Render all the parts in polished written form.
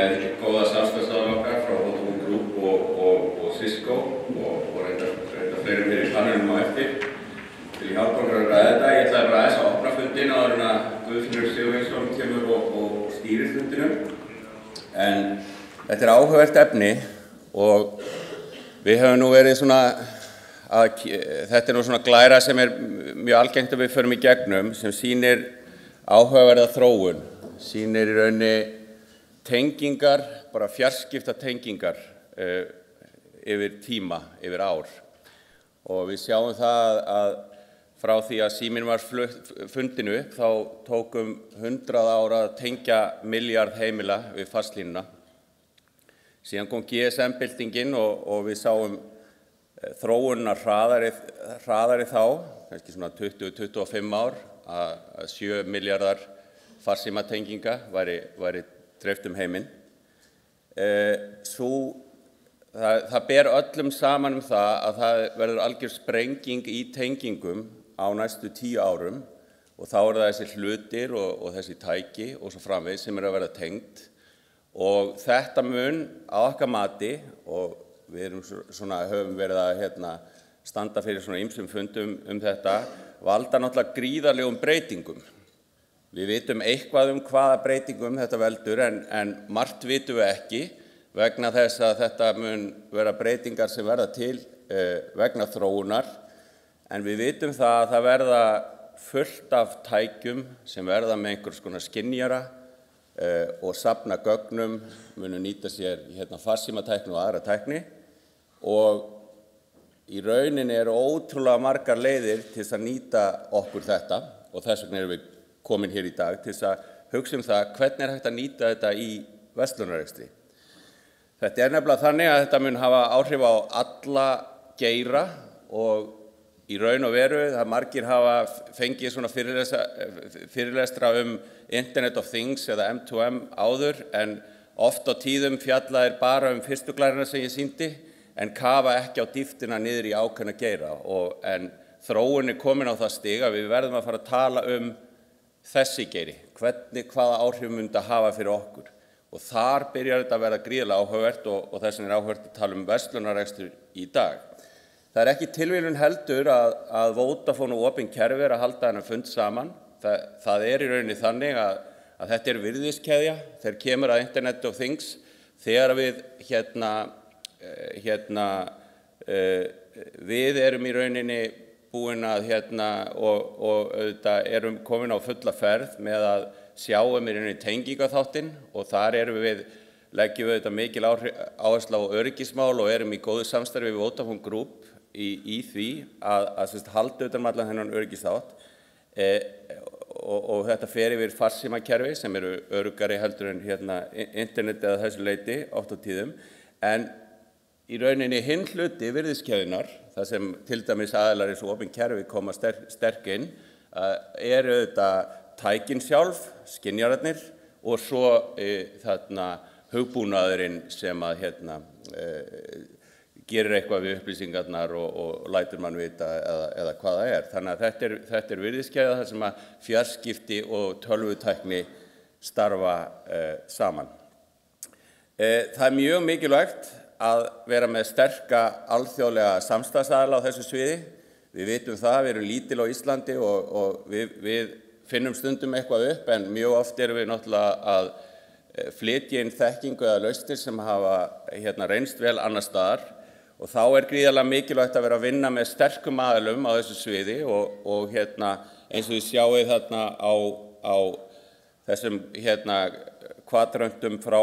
með góða samstarfsaðila okkar frá Vodafone Group og Cisco og reynda fleiri fyrir kannunum á eftir til hjálpa okkur að ræða þetta. Ég ætla bara að opna fundinn áður en að Guðfinnur Sigurvinsson kemur og stýrir fundinum. En þetta áhugavert efni og við höfum nú verið svona þetta nú svona glæra sem mjög algengt að við förum í gegnum sem sýnir áhugaverða þróun, sýnir í rauninni tengingar, bara fjarskipta tengingar yfir tíma, yfir ár. Og við sjáum það að frá því að síminn var fundin upp, þá tókum 100 ára að tengja milljarð heimila við fastlínuna. Síðan kom GSM-byltingin og við sáum þróunina hraðari þá, kannski svona 20-25 ár, að 7 milljarðar farsímatenginga væri dreift heiminn. Það ber öllum saman það að það verður algjör sprenging í tengingum á næstu 10 árum og þá það þessi hlutir og þessi tæki og svo framvegis sem að verða tengt og þetta mun á okkar mati og við höfum verið að standa fyrir svona ýmsum fundum þetta valda náttúrulega gríðarlegum breytingum. Við vitum eitthvað hvaða breytingum þetta veldur en margt vitum við ekki vegna þess að þetta mun vera breytingar sem verða til vegna þróunar en við vitum það að það verða fullt af tækjum sem verða með einhvers konar skynjara og safna gögnum, munu nýta sér farsímatækni og aðra tækni og í rauninni eru ótrúlega margar leiðir til að nýta okkur þetta og þess vegna erum við komin hér í dag til að hugsa það hvernig hægt að nýta þetta í verslunarrekstri. Þetta nefnilega þannig að þetta mun hafa áhrif á alla geira og í raun og veru það margir hafa fengið svona fyrirlestra Internet of Things eða M2M áður en oft á tíðum fjallaðir bara fyrstu glæruna sem ég sýndi en kafa ekki á dýptina niður í ákveðna geira en þróun komin á það stig að við verðum að fara að tala þessi geiri, hvaða áhrif myndi að hafa fyrir okkur og þar byrjar þetta að verða gríðarlega áhugavert og þess vegna áhugavert að tala verslunarrekstur í dag. Það ekki tilviljun heldur að Vodafone og opin kerfi að halda þennan fund saman. Það í rauninni þannig að þetta virðiskeðja þegar kemur að Internet of Things þegar við við erum í rauninni búin að og auðvitað erum komin á fulla ferð með að sjáum í rauninni tengingaþáttinn og þar leggjum við auðvitað mikil áherslu á öryggismál og erum í góðu samstarfi við Vodafone Group í því að halda utan allan þennan öryggisþátt og þetta fer yfir farsímakerfi sem eru öruggari heldur en internet eða þessu leyti oft á tíðum en í rauninni hinn hluti virðiskeðjunnar, það sem til dæmis aðilar eins og opin kerfi koma sterk inn, auðvitað tækin sjálf, skynjararnir og svo hugbúnaðurinn sem að gerir eitthvað við upplýsingarnar og lætur mann vita eða hvað það Þannig að þetta virðiskeðja þar sem að fjarskipti og tölvutækni starfa saman. Það mjög mikilvægt að vera með sterka alþjóðlega samstarfsaðila á þessu sviði. Við vitum það, við erum lítil á Íslandi og við finnum stundum eitthvað upp en mjög oft erum við náttúrulega að flytja inn þekkingu eða lausnir sem hafa reynst vel annars staðar og þá gríðarlega mikilvægt að vera að vinna með sterkum aðilum á þessu sviði og eins og við sjáum þarna á þessum kvadrandum frá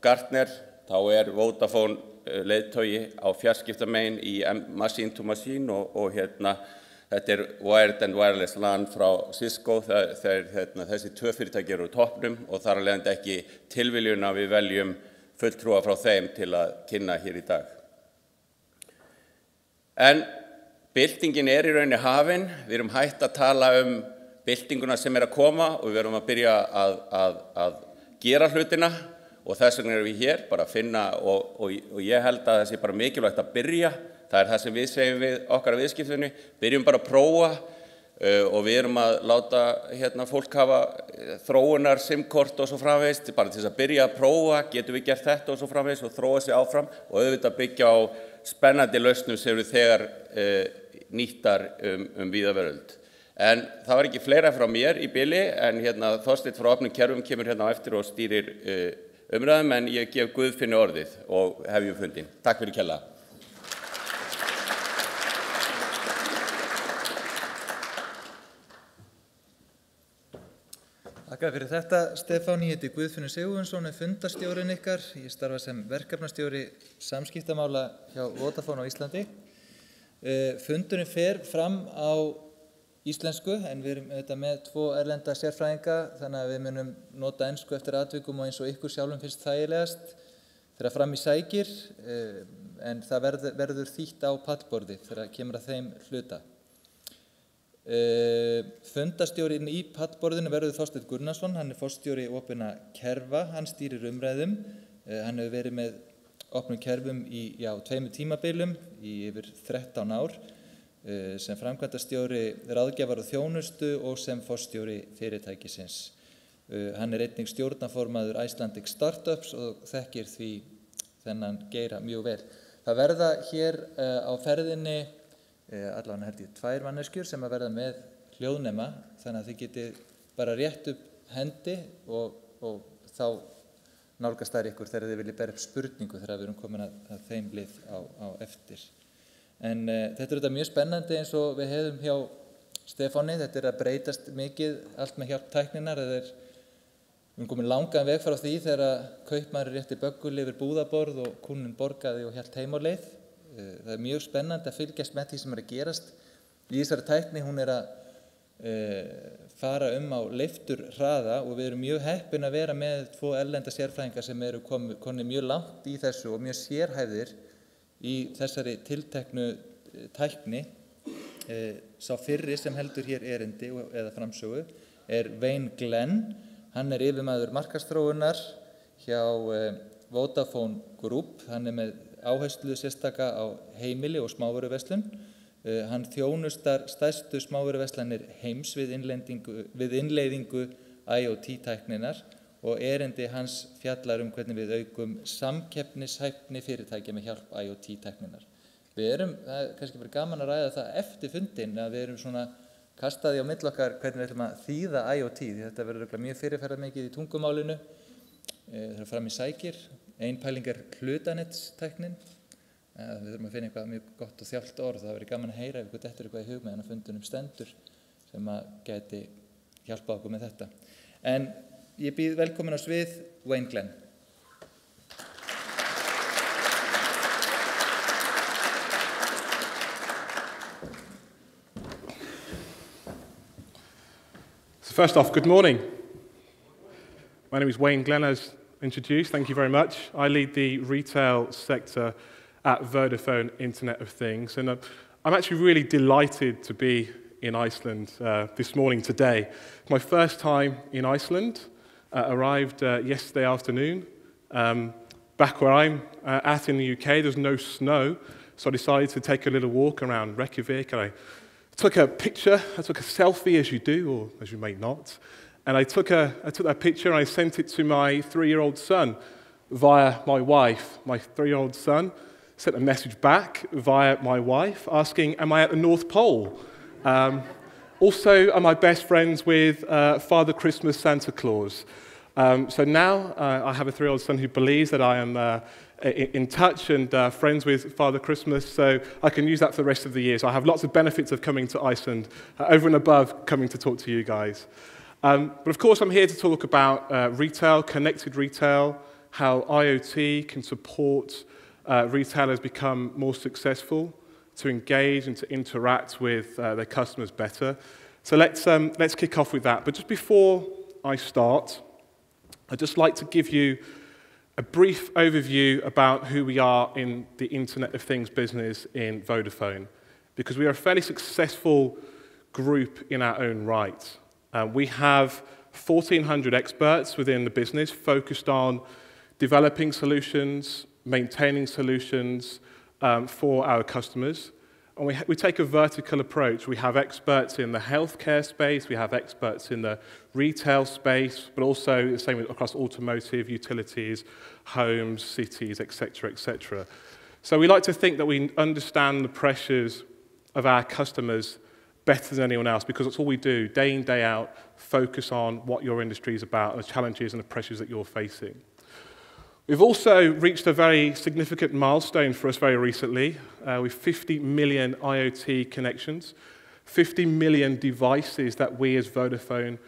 Gartner þá Vodafone leiðtogi á fjarskiptamegin í machine to machine og þetta wired and wireless LAN frá Cisco þessi tvö fyrirtæki eru á toppnum og þar af leiðandi ekki tilviljun að við veljum fulltrúa frá þeim til að kynna hér í dag. En byltingin í rauninni hafin, við erum hætt að tala byltinguna sem að koma og við erum að byrja að gera hlutina og þess vegna erum við hér bara að finna og ég held að það sé bara mikilvægt að byrja. Það það sem við segjum við okkar viðskiptunni, byrjum bara að prófa, og við erum að láta fólk hafa þróunar SIM-kort og svo framvegis, bara til þess að byrja að prófa, getum við gert þetta og svo framvegis og þróa sig áfram og auðvitað byggja á spennandi lausnum sem eru þegar nýttar víða veröld. En það var ekki fleira frá mér í bili, en Þorsteinn frá Opnum Kerfum kemur á eftir og stýrir umræðum, en ég gef Guðfinni orðið og hefjum fundinn. Takk fyrir kærlega. Takk fyrir þetta, Stefán. Ég heiti Guðfinnur Sigurjónsson, fundarstjórinn ykkar. Ég starfa sem verkefnastjóri samskiptamála hjá Vodafone á Íslandi. Fundurinn fer fram á íslensku, en við erum auðvitað með 2 erlenda sérfræðinga, þannig að við munum nota ensku eftir atvikum og eins og ykkur sjálfum finnst þægilegast þegar fram í sækir, en það verður þýtt á pallborði þegar kemur að þeim hluta. Fundarstjórinn í pallborðinu verður Þorsteinn Gunnarsson, hann forstjóri opinna kerfa, hann stýrir umræðum, hann hefur verið með opnum kerfum í 2 tímabilum í yfir 13 ár, sem framkvæmdastjóri ráðgjafar og þjónustu og sem forstjóri fyrirtækisins. Hann einnig stjórnarformaður Icelandic Startups og þekkir því þennan geira mjög vel. Það verða hér á ferðinni allavega held ég 2 manneskjur sem að verða með hljóðnema, þannig að þið getið bara rétt upp hendi og þá nálgast þær ykkur þegar þið viljið bera upp spurningu þegar við erum komin að þeim lið á eftir. En þetta þetta mjög spennandi eins og við hefðum hjá Stefáni, þetta að breytast mikið allt með hjálp tækninnar, við erum komin langan veg frá því þegar kaupmaður rétti böggul yfir búðaborð og kúnninn borgaði og hélt heim á leið. Það mjög spennandi að fylgjast með því sem að gerast. Í þessari tækni hún að fara á leiftur hraða og við erum mjög heppin að vera með 2 erlenda sérfræðingar sem eru komnir mjög langt í þessu og mjög sérhæfðir í þessari tilteknu tækni. Sá fyrri sem heldur hér erindi eða framsögu Wayne Glenn. Hann yfirmaður markaðsþróunar hjá Vodafone Group. Hann með áherslu sérstaka á heimili og smávöruverslun. Hann þjónustar stærstu smávöruverslanir heims við innleiðingu IoT-tækninar og erindi hans fjallar hvernig við aukum samkeppnishæfni fyrirtækja með hjálp IoT-tækninar. Við erum, það kannski bara gaman að ræða það eftir fundinn, að við erum svona kastaði á milli okkar hvernig við ætlum að þýða IoT, því þetta verður mjög fyrirferðarmikið í tungumálinu. Það fram í sækir. Ein pæling hlutanetstæknin. Við þurfum að finna eitthvað mjög gott og þjált orð. Það verður gaman að heyra ef ykkur dettur eitthvað í hug meðan að fundunum stendur sem að gæti hjálpa okkur með þetta. En ég býð velkomin á svið Wayne Glenn. So first off, good morning. My name is Wayne Glenn, as introduced. Thank you very much. I lead the retail sector at Vodafone Internet of Things, and I'm actually really delighted to be in Iceland this morning today. My first time in Iceland, arrived yesterday afternoon. Back where I'm at in the UK, there's no snow, so I decided to take a little walk around Reykjavik, and I took a picture, I took a selfie as you do, or as you may not. And I took that picture and I sent it to my 3-year-old son via my wife. My 3-year-old son sent a message back via my wife asking, am I at the North Pole? Also, am I best friends with Father Christmas Santa Claus? So now I have a 3-year-old son who believes that I am in touch and friends with Father Christmas, so I can use that for the rest of the year. So I have lots of benefits of coming to Iceland, over and above coming to talk to you guys. But of course, I'm here to talk about retail, connected retail, how IoT can support retailers become more successful, to engage and to interact with their customers better. So let's kick off with that. But just before I start, I'd just like to give you a brief overview about who we are in the Internet of Things business in Vodafone, because we are a fairly successful group in our own right. We have 1,400 experts within the business focused on developing solutions, maintaining solutions for our customers. And we take a vertical approach. We have experts in the healthcare space, we have experts in the retail space, but also the same across automotive, utilities, homes, cities, etc., etc. So we like to think that we understand the pressures of our customers better than anyone else, because it's all we do, day in, day out, focus on what your industry is about and the challenges and the pressures that you're facing. We've also reached a very significant milestone for us very recently, with 50 million IoT connections, 50 million devices that we as Vodafone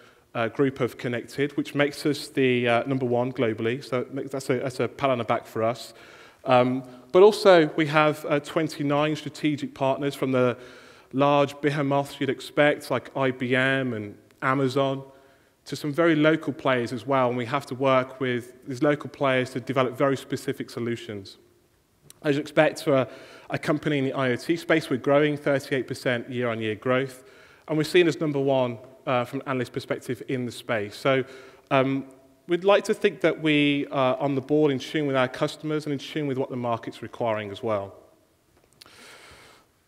Group have connected, which makes us the #1 globally, so that's a pat on the back for us. But also we have 29 strategic partners, from the large behemoths you'd expect, like IBM and Amazon, to some very local players as well, and we have to work with these local players to develop very specific solutions. As you expect for a company in the IoT space, we're growing 38% year-on-year growth, and we're seen as #1 from an analyst perspective in the space. So we'd like to think that we are on the ball, in tune with our customers and in tune with what the market's requiring as well.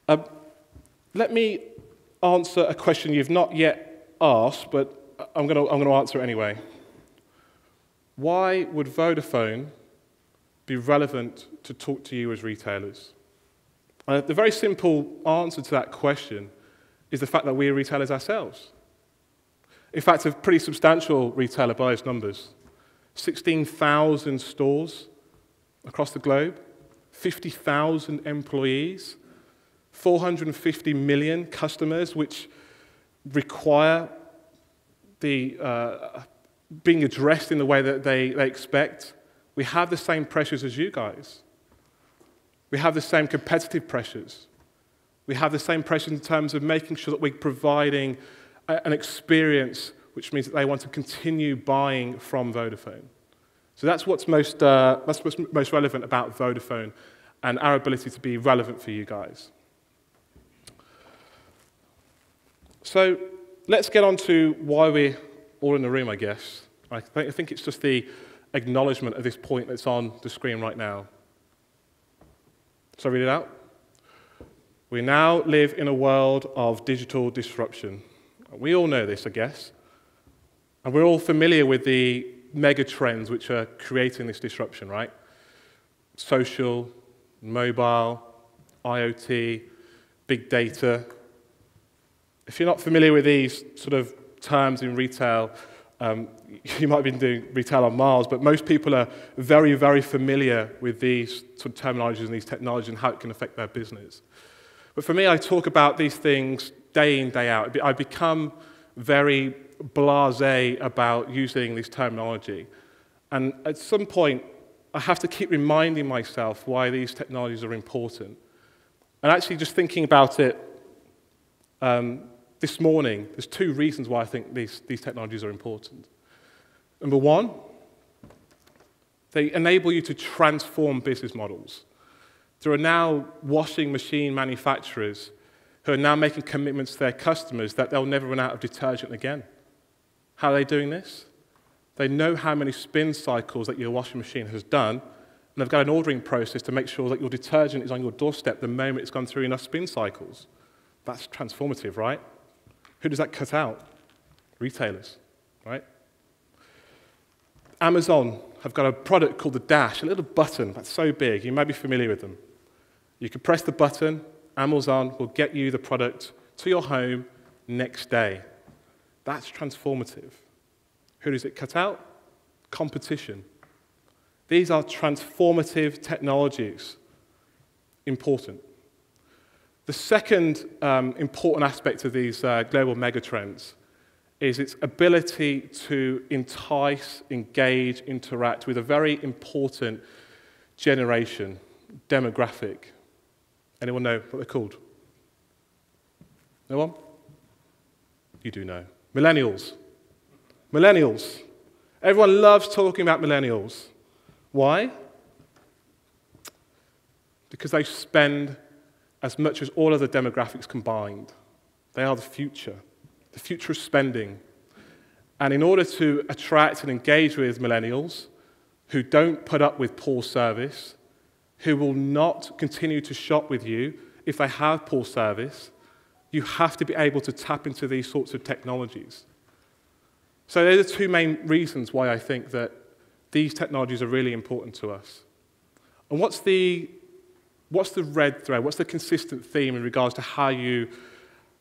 Let me answer a question you've not yet asked, but I'm going to answer it anyway. Why would Vodafone be relevant to talk to you as retailers? The very simple answer to that question is the fact that we are retailers ourselves. In fact, a pretty substantial retailer by those numbers. 16,000 stores across the globe, 50,000 employees, 450 million customers, which require being addressed in the way that they expect. We have the same pressures as you guys. We have the same competitive pressures. We have the same pressures in terms of making sure that we're providing an experience which means that they want to continue buying from Vodafone. So that's what's most relevant about Vodafone and our ability to be relevant for you guys. So let's get on to why we're all in the room, I guess. I think it's just the acknowledgement of this point that's on the screen right now. So read it out. We now live in a world of digital disruption. We all know this, I guess. And we're all familiar with the mega trends which are creating this disruption, right? Social, mobile, IoT, big data. If you're not familiar with these sort of terms in retail, you might have been doing retail on Mars, but most people are very, very familiar with these sort of terminologies and these technologies and how it can affect their business. But for me, I talk about these things day in, day out. I become very blasé about using this terminology. And at some point, I have to keep reminding myself why these technologies are important. And actually, just thinking about it this morning, there's two reasons why I think these technologies are important. Number one, they enable you to transform business models. There are now washing machine manufacturers who are now making commitments to their customers that they'll never run out of detergent again. How are they doing this? They know how many spin cycles that your washing machine has done, and they've got an ordering process to make sure that your detergent is on your doorstep the moment it's gone through enough spin cycles. That's transformative, right? Who does that cut out? Retailers, right? Amazon have got a product called the Dash, a little button that's so big, you might be familiar with them. You can press the button, Amazon will get you the product to your home next day. That's transformative. Who does it cut out? Competition. These are transformative technologies. Important. The second important aspect of these global megatrends is its ability to entice, engage, interact with a very important generation, demographic. Anyone know what they're called? No one? You do know. Millennials. Millennials. Everyone loves talking about millennials. Why? Because they spend as much as all other demographics combined. They are the future of spending. And in order to attract and engage with millennials who don't put up with poor service, who will not continue to shop with you if they have poor service, you have to be able to tap into these sorts of technologies. So they're the two main reasons why I think that these technologies are really important to us. And what's the red thread? What's the consistent theme in regards to how you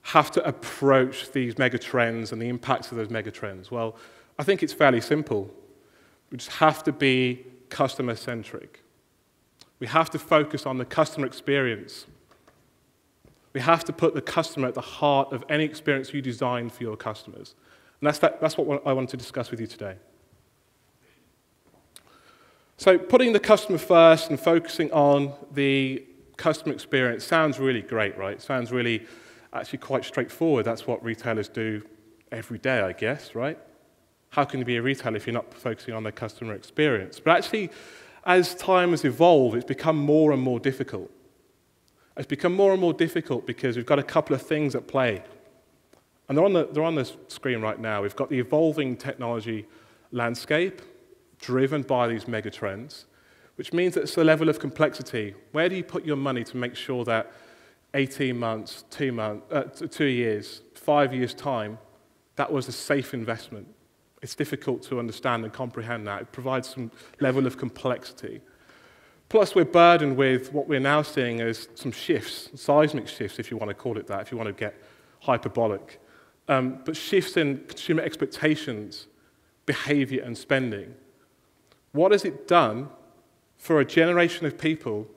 have to approach these megatrends and the impacts of those megatrends? Well, I think it's fairly simple. We just have to be customer-centric. We have to focus on the customer experience. We have to put the customer at the heart of any experience you design for your customers. And that's what I want to discuss with you today. So putting the customer first and focusing on the customer experience sounds really great, right? It sounds really actually quite straightforward. That's what retailers do every day, I guess, right? How can you be a retailer if you're not focusing on their customer experience? But actually, as time has evolved, it's become more and more difficult. It's become more and more difficult because we've got a couple of things at play. And they're on the screen right now. We've got the evolving technology landscape driven by these megatrends, which means that it's a level of complexity. Where do you put your money to make sure that 18 months, 2 years, 5 years' time, that was a safe investment? It's difficult to understand and comprehend that. It provides some level of complexity. Plus, we're burdened with what we're now seeing as some shifts, seismic shifts, if you want to call it that, if you want to get hyperbolic. But shifts in consumer expectations, behavior, and spending. What has it done for a generation of people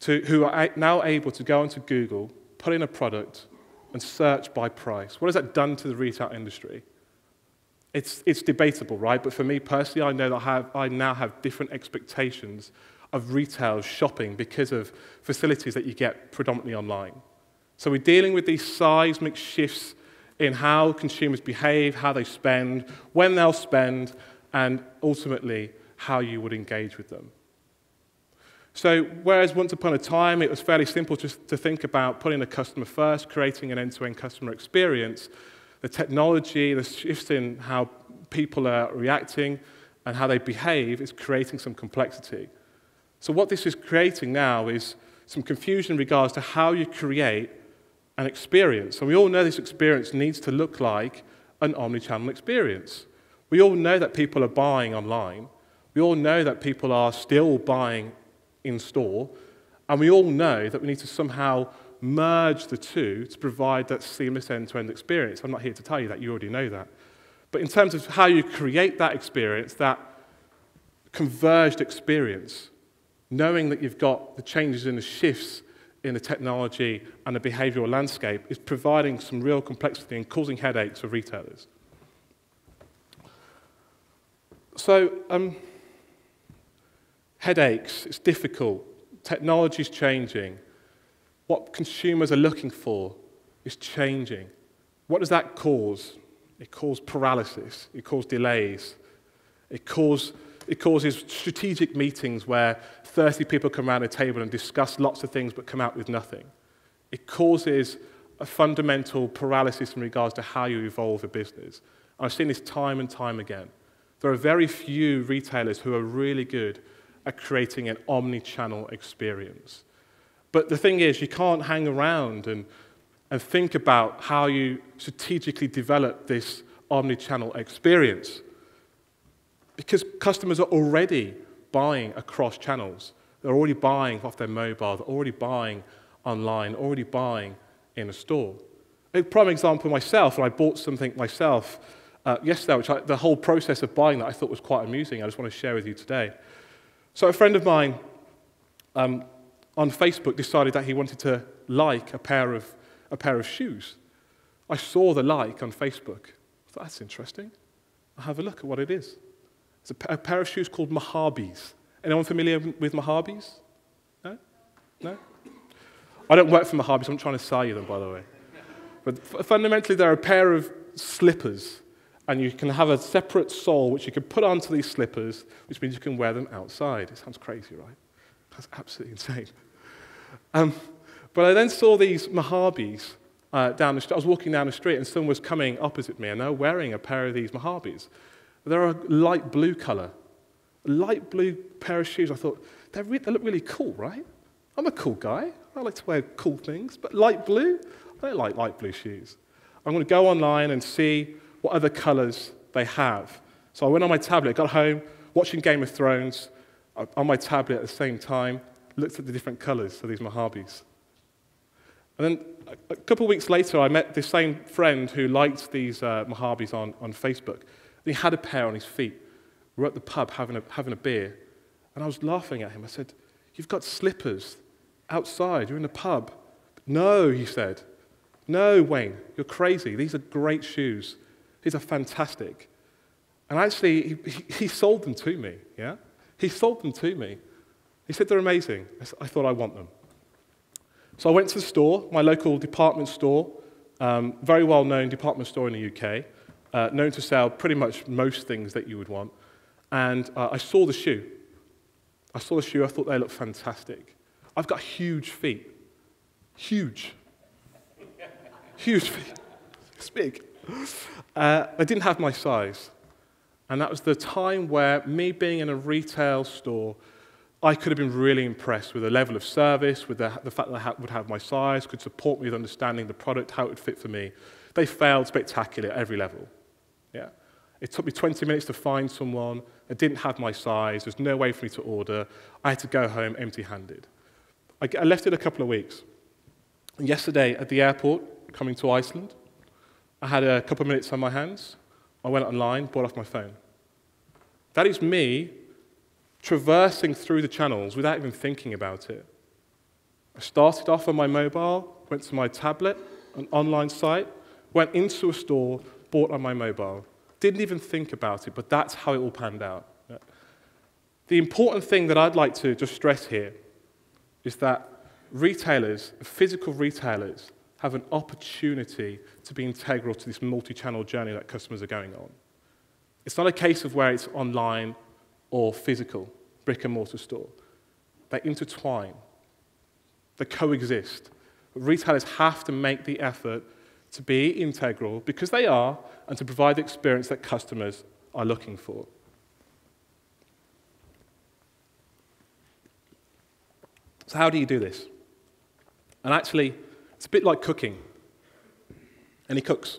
who are now able to go onto Google, put in a product, and search by price? What has that done to the retail industry? It's debatable, right? But for me personally, I know that I now have different expectations of retail shopping because of facilities that you get predominantly online. So we're dealing with these seismic shifts in how consumers behave, how they spend, when they'll spend, and ultimately how you would engage with them. So whereas once upon a time it was fairly simple just to think about putting the customer first, creating an end-to-end customer experience, the technology, the shifts in how people are reacting and how they behave is creating some complexity. So what this is creating now is some confusion in regards to how you create an experience. And we all know this experience needs to look like an omni-channel experience. We all know that people are buying online. We all know that people are still buying in store. And we all know that we need to somehow merge the two to provide that seamless end-to-end experience. I'm not here to tell you that, you already know that. But in terms of how you create that experience, that converged experience, knowing that you've got the changes and the shifts in the technology and the behavioral landscape is providing some real complexity and causing headaches for retailers. So, headaches, it's difficult. Technology's changing. What consumers are looking for is changing. What does that cause? It causes paralysis. It causes delays. It causes strategic meetings where 30 people come around a table and discuss lots of things but come out with nothing. It causes a fundamental paralysis in regards to how you evolve a business. And I've seen this time and time again. There are very few retailers who are really good at creating an omni-channel experience. But the thing is, you can't hang around and think about how you strategically develop this omni-channel experience. Because customers are already buying across channels. They're already buying off their mobile. They're already buying online, already buying in a store. A prime example myself, and I bought something myself yesterday, which the whole process of buying that I thought was quite amusing. I just want to share with you today. So a friend of mine on Facebook decided that he wanted to like a pair of shoes. I saw the like on Facebook. I thought, that's interesting. I'll have a look at what it is. It's a pair of shoes called Mojabes. Anyone familiar with Mojabes? No? No? I don't work for Mojabes. I'm trying to sell you them, by the way. But fundamentally, they're a pair of slippers. And you can have a separate sole which you can put onto these slippers, which means you can wear them outside. It sounds crazy, right? That's absolutely insane. But I then saw these Mojabes down the street. I was walking down the street and someone was coming opposite me and they were wearing a pair of these Mojabes. They're a light blue color. A light blue pair of shoes. I thought, they look really cool, right? I'm a cool guy. I like to wear cool things, but light blue? I don't like light blue shoes. I'm going to go online and see what other colors they have. So I went on my tablet, got home, watching Game of Thrones on my tablet at the same time, looked at the different colors of these Mojaves. And then a couple of weeks later, I met this same friend who liked these Mojaves on Facebook. And he had a pair on his feet. We were at the pub having a beer, and I was laughing at him. I said, "You've got slippers outside. You're in the pub." "No," he said. "No, Wayne, you're crazy. These are great shoes. These are fantastic." And actually, he sold them to me, yeah? He sold them to me. He said they're amazing. I thought I want them. So I went to the store, my local department store, very well-known department store in the UK, known to sell pretty much most things that you would want. And I saw the shoe. I thought they looked fantastic. I've got huge feet. Huge. Huge feet. It's big. They didn't have my size. And that was the time where, me being in a retail store, I could have been really impressed with the level of service, with the fact that I would have my size, could support me with understanding the product, how it would fit for me. They failed spectacularly at every level. Yeah. It took me 20 minutes to find someone that didn't have my size. There's no way for me to order. I had to go home empty-handed. I left it a couple of weeks. And yesterday at the airport, coming to Iceland, I had a couple of minutes on my hands. I went online, bought off my phone. That is me traversing through the channels without even thinking about it. I started off on my mobile, went to my tablet, an online site, went into a store, bought on my mobile. Didn't even think about it, but that's how it all panned out. The important thing that I'd like to just stress here is that retailers, physical retailers, have an opportunity to be integral to this multi-channel journey that customers are going on. It's not a case of where it's online or physical, brick-and-mortar store. They intertwine. They coexist. But retailers have to make the effort to be integral, because they are, and to provide the experience that customers are looking for. So how do you do this? And actually, it's a bit like cooking. Any cooks?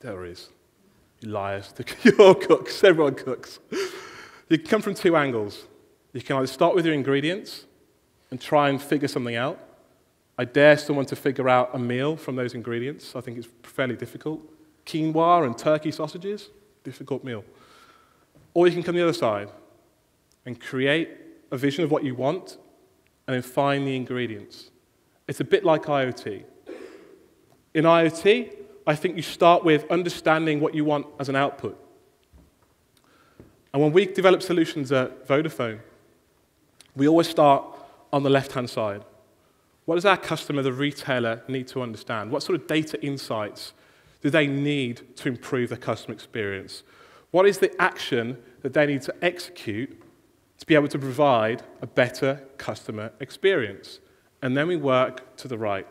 There is. You liars. You all cooks. Everyone cooks. You can come from two angles. You can either start with your ingredients and try and figure something out. I dare someone to figure out a meal from those ingredients. I think it's fairly difficult. Quinoa and turkey sausages, difficult meal. Or you can come the other side and create a vision of what you want and then find the ingredients. It's a bit like IoT. In IoT, I think you start with understanding what you want as an output. And when we develop solutions at Vodafone, we always start on the left-hand side. What does our customer, the retailer, need to understand? What sort of data insights do they need to improve their customer experience? What is the action that they need to execute to be able to provide a better customer experience? And then we work to the right.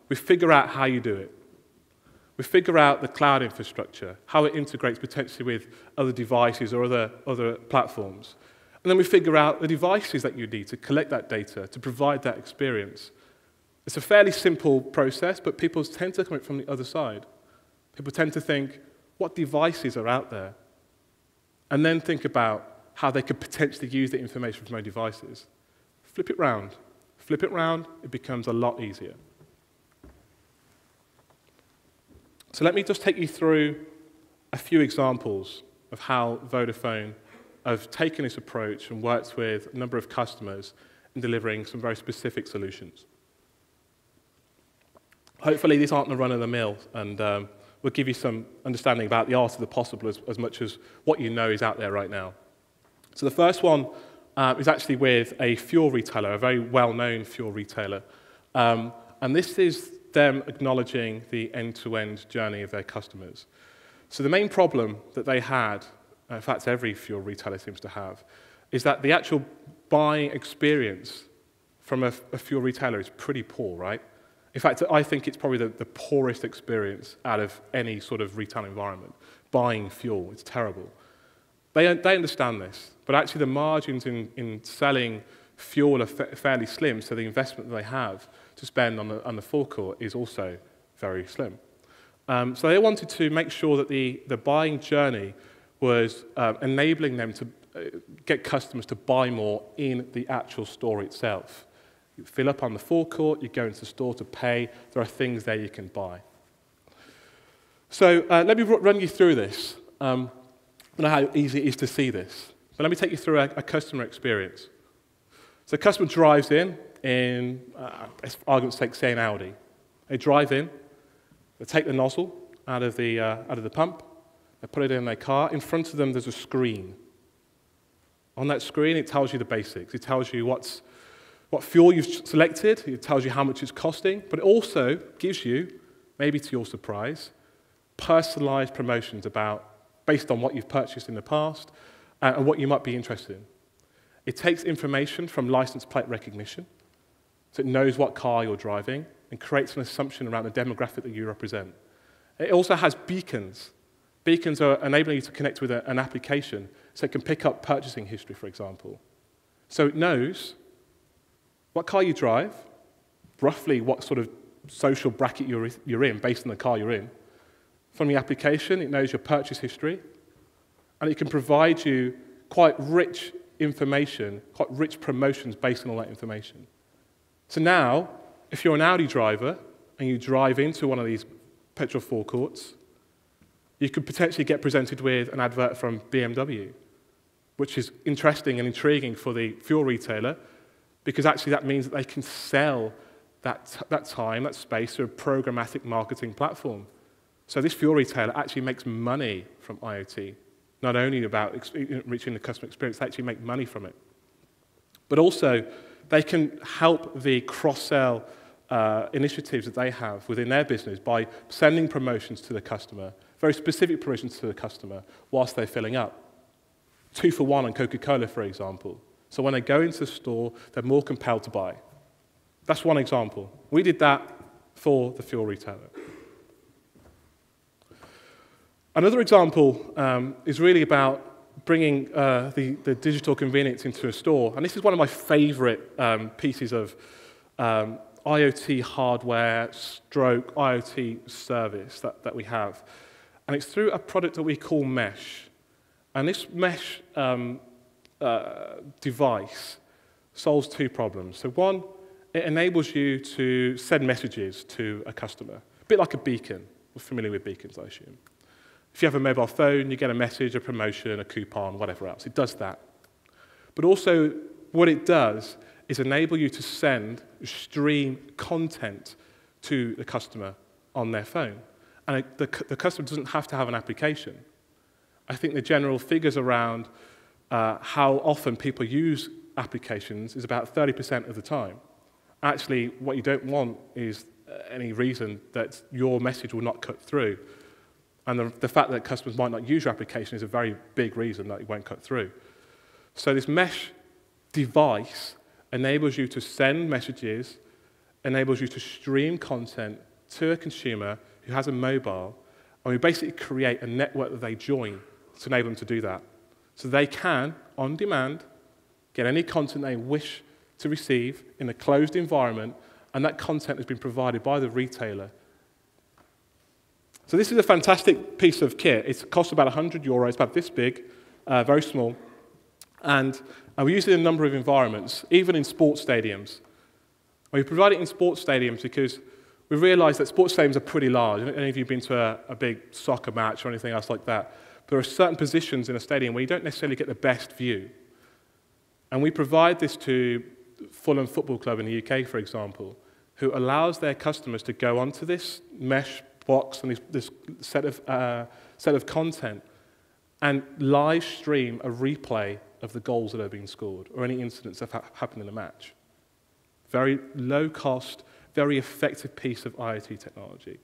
We figure out how you do it. We figure out the cloud infrastructure, how it integrates potentially with other devices or other platforms. And then we figure out the devices that you need to collect that data, to provide that experience. It's a fairly simple process, but people tend to come from the other side. People tend to think, what devices are out there? And then think about how they could potentially use the information from those devices. Flip it round. Flip it round, it becomes a lot easier. So let me just take you through a few examples of how Vodafone have taken this approach and worked with a number of customers in delivering some very specific solutions. Hopefully these aren't the run-of-the-mill, and we'll give you some understanding about the art of the possible as much as what you know is out there right now. So the first one is actually with a fuel retailer, a very well-known fuel retailer. And this is them acknowledging the end-to-end journey of their customers. So the main problem that they had, in fact every fuel retailer seems to have, is that the actual buying experience from a fuel retailer is pretty poor, right? In fact, I think it's probably the poorest experience out of any sort of retail environment. Buying fuel, it's terrible. They understand this, but actually the margins in selling fuel are fairly slim, so the investment that they have to spend on the forecourt is also very slim. So they wanted to make sure that the buying journey was enabling them to get customers to buy more in the actual store itself. You fill up on the forecourt, you go into the store to pay, there are things there you can buy. So let me run you through this. I don't know how easy it is to see this, but let me take you through a customer experience. So a customer drives in for argument's sake, say an Audi. They drive in, they take the nozzle out of the pump, they put it in their car. In front of them, there's a screen. On that screen, it tells you the basics. It tells you what fuel you've selected. It tells you how much it's costing. But it also gives you, maybe to your surprise, personalized promotions based on what you've purchased in the past and what you might be interested in. It takes information from license plate recognition, so it knows what car you're driving and creates an assumption around the demographic that you represent. It also has beacons. Beacons are enabling you to connect with an application, so it can pick up purchasing history, for example. So it knows what car you drive, roughly what sort of social bracket you're in based on the car you're in. From the application, it knows your purchase history, and it can provide you quite rich information, quite rich promotions based on all that information. So now, if you're an Audi driver and you drive into one of these petrol forecourts, you could potentially get presented with an advert from BMW, which is interesting and intriguing for the fuel retailer, because actually that means that they can sell that time, that space, through a programmatic marketing platform. So this fuel retailer actually makes money from IoT, not only about reaching the customer experience, they actually make money from it. But also, they can help the cross-sell initiatives that they have within their business by sending promotions to the customer, very specific promotions to the customer, whilst they're filling up. 2 for 1 on Coca-Cola, for example. So when they go into the store, they're more compelled to buy. That's one example. We did that for the fuel retailer. Another example is really about bringing the digital convenience into a store. And this is one of my favorite pieces of IoT hardware stroke IoT service that we have. And it's through a product that we call Mesh. And this Mesh device solves 2 problems. So one, it enables you to send messages to a customer, a bit like a beacon. We're familiar with beacons, I assume. If you have a mobile phone, you get a message, a promotion, a coupon, whatever else. It does that. But also, what it does is enable you to stream content to the customer on their phone. And the customer doesn't have to have an application. I think the general figures around how often people use applications is about 30% of the time. Actually, what you don't want is any reason that your message will not cut through. And the fact that customers might not use your application is a very big reason that it won't cut through. So this Mesh device enables you to send messages, enables you to stream content to a consumer who has a mobile, and we basically create a network that they join to enable them to do that. So they can, on demand, get any content they wish to receive in a closed environment, and that content has been provided by the retailer. So this is a fantastic piece of kit. It costs about €100, about this big, very small. And we use it in a number of environments, even in sports stadiums. We provide it in sports stadiums because we realize that sports stadiums are pretty large. Any of you have been to a big soccer match or anything else like that? There are certain positions in a stadium where you don't necessarily get the best view. And we provide this to Fulham Football Club in the UK, for example, who allows their customers to go onto this Mesh box and this set of content and live stream a replay of the goals that are being scored or any incidents that have happened in the match. Very low cost, very effective piece of IoT technology.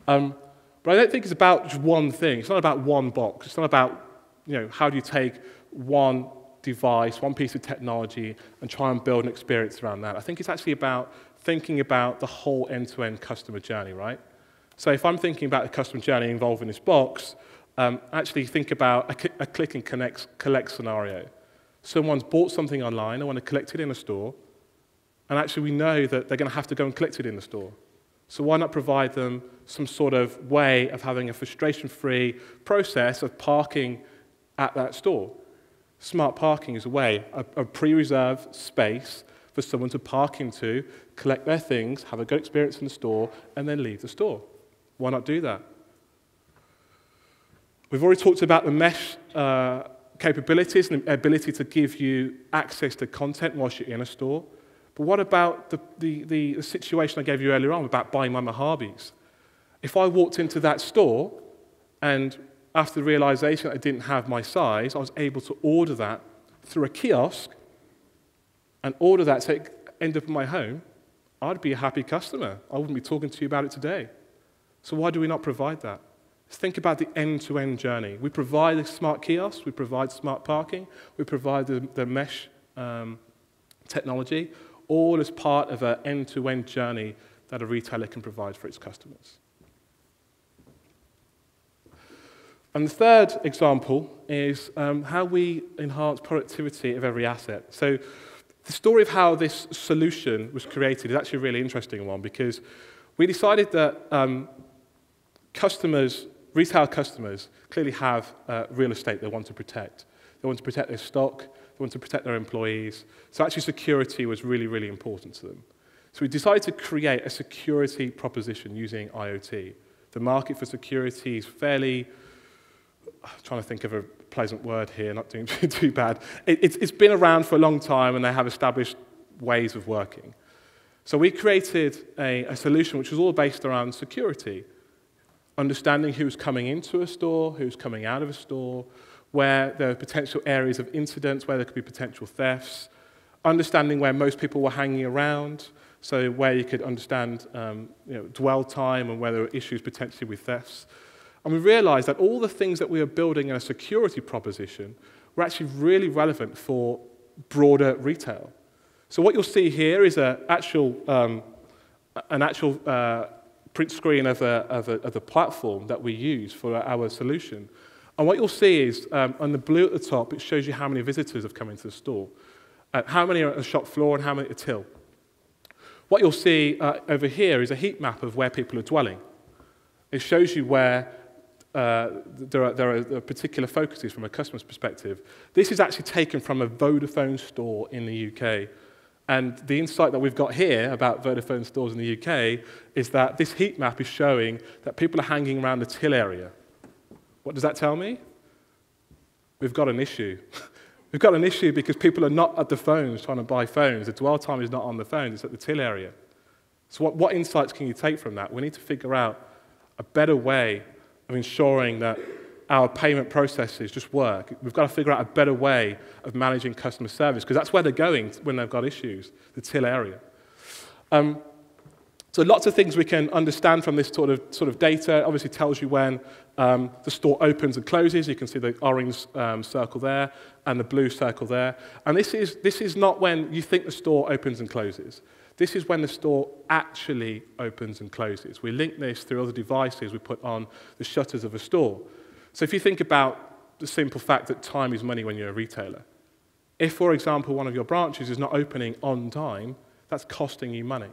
But I don't think it's about just one thing. It's not about one box. It's not about, how do you take one device, one piece of technology, and try and build an experience around that. I think it's actually about thinking about the whole end-to-end customer journey, right? So if I'm thinking about the customer journey involved in this box, actually think about a click and collect scenario. Someone's bought something online, they want to collect it in a store, and actually we know that they're going to have to go and collect it in the store. So why not provide them some sort of way of having a frustration-free process of parking at that store? Smart parking is a way, a pre-reserved space for someone to park into, collect their things, have a good experience in the store, and then leave the store. Why not do that? We've already talked about the mesh capabilities and the ability to give you access to content whilst you're in a store. But what about the situation I gave you earlier on about buying my Mojaves? If I walked into that store and after the realization that I didn't have my size, I was able to order that through a kiosk and order that so it ended up in my home, I'd be a happy customer. I wouldn't be talking to you about it today. So why do we not provide that? Let's think about the end-to-end journey. We provide the smart kiosks, we provide smart parking, we provide the mesh technology, all as part of an end-to-end journey that a retailer can provide for its customers. And the third example is how we enhance productivity of every asset. So the story of how this solution was created is actually a really interesting one, because we decided that retail customers clearly have real estate they want to protect. They want to protect their stock, they want to protect their employees. So actually security was really, really important to them. So we decided to create a security proposition using IoT. The market for security is fairly, I'm trying to think of a pleasant word here, not doing too bad. It's been around for a long time and they have established ways of working. So we created a solution which was all based around security. Understanding who's coming into a store, who's coming out of a store, where there are potential areas of incidents, where there could be potential thefts, understanding where most people were hanging around, so where you could understand dwell time and where there were issues potentially with thefts. And we realized that all the things that we were building in a security proposition were actually really relevant for broader retail. So what you'll see here is an actual print screen of the platform that we use for our solution. And what you'll see is, on the blue at the top, it shows you how many visitors have come into the store, how many are at the shop floor and how many at the till. What you'll see over here is a heat map of where people are dwelling. It shows you where there are particular focuses from a customer's perspective. This is actually taken from a Vodafone store in the UK. And the insight that we've got here about Vodafone stores in the UK is that this heat map is showing that people are hanging around the till area. What does that tell me? We've got an issue. We've got an issue because people are not at the phones trying to buy phones. The dwell time is not on the phones, it's at the till area. So what insights can you take from that? We need to figure out a better way of ensuring that our payment processes just work. We've got to figure out a better way of managing customer service, because that's where they're going when they've got issues, the till area. So lots of things we can understand from this sort of data. It obviously tells you when the store opens and closes. You can see the orange circle there and the blue circle there. And this is not when you think the store opens and closes. This is when the store actually opens and closes. We link this through other devices we put on the shutters of a store. So if you think about the simple fact that time is money when you're a retailer, if, for example, one of your branches is not opening on time, that's costing you money.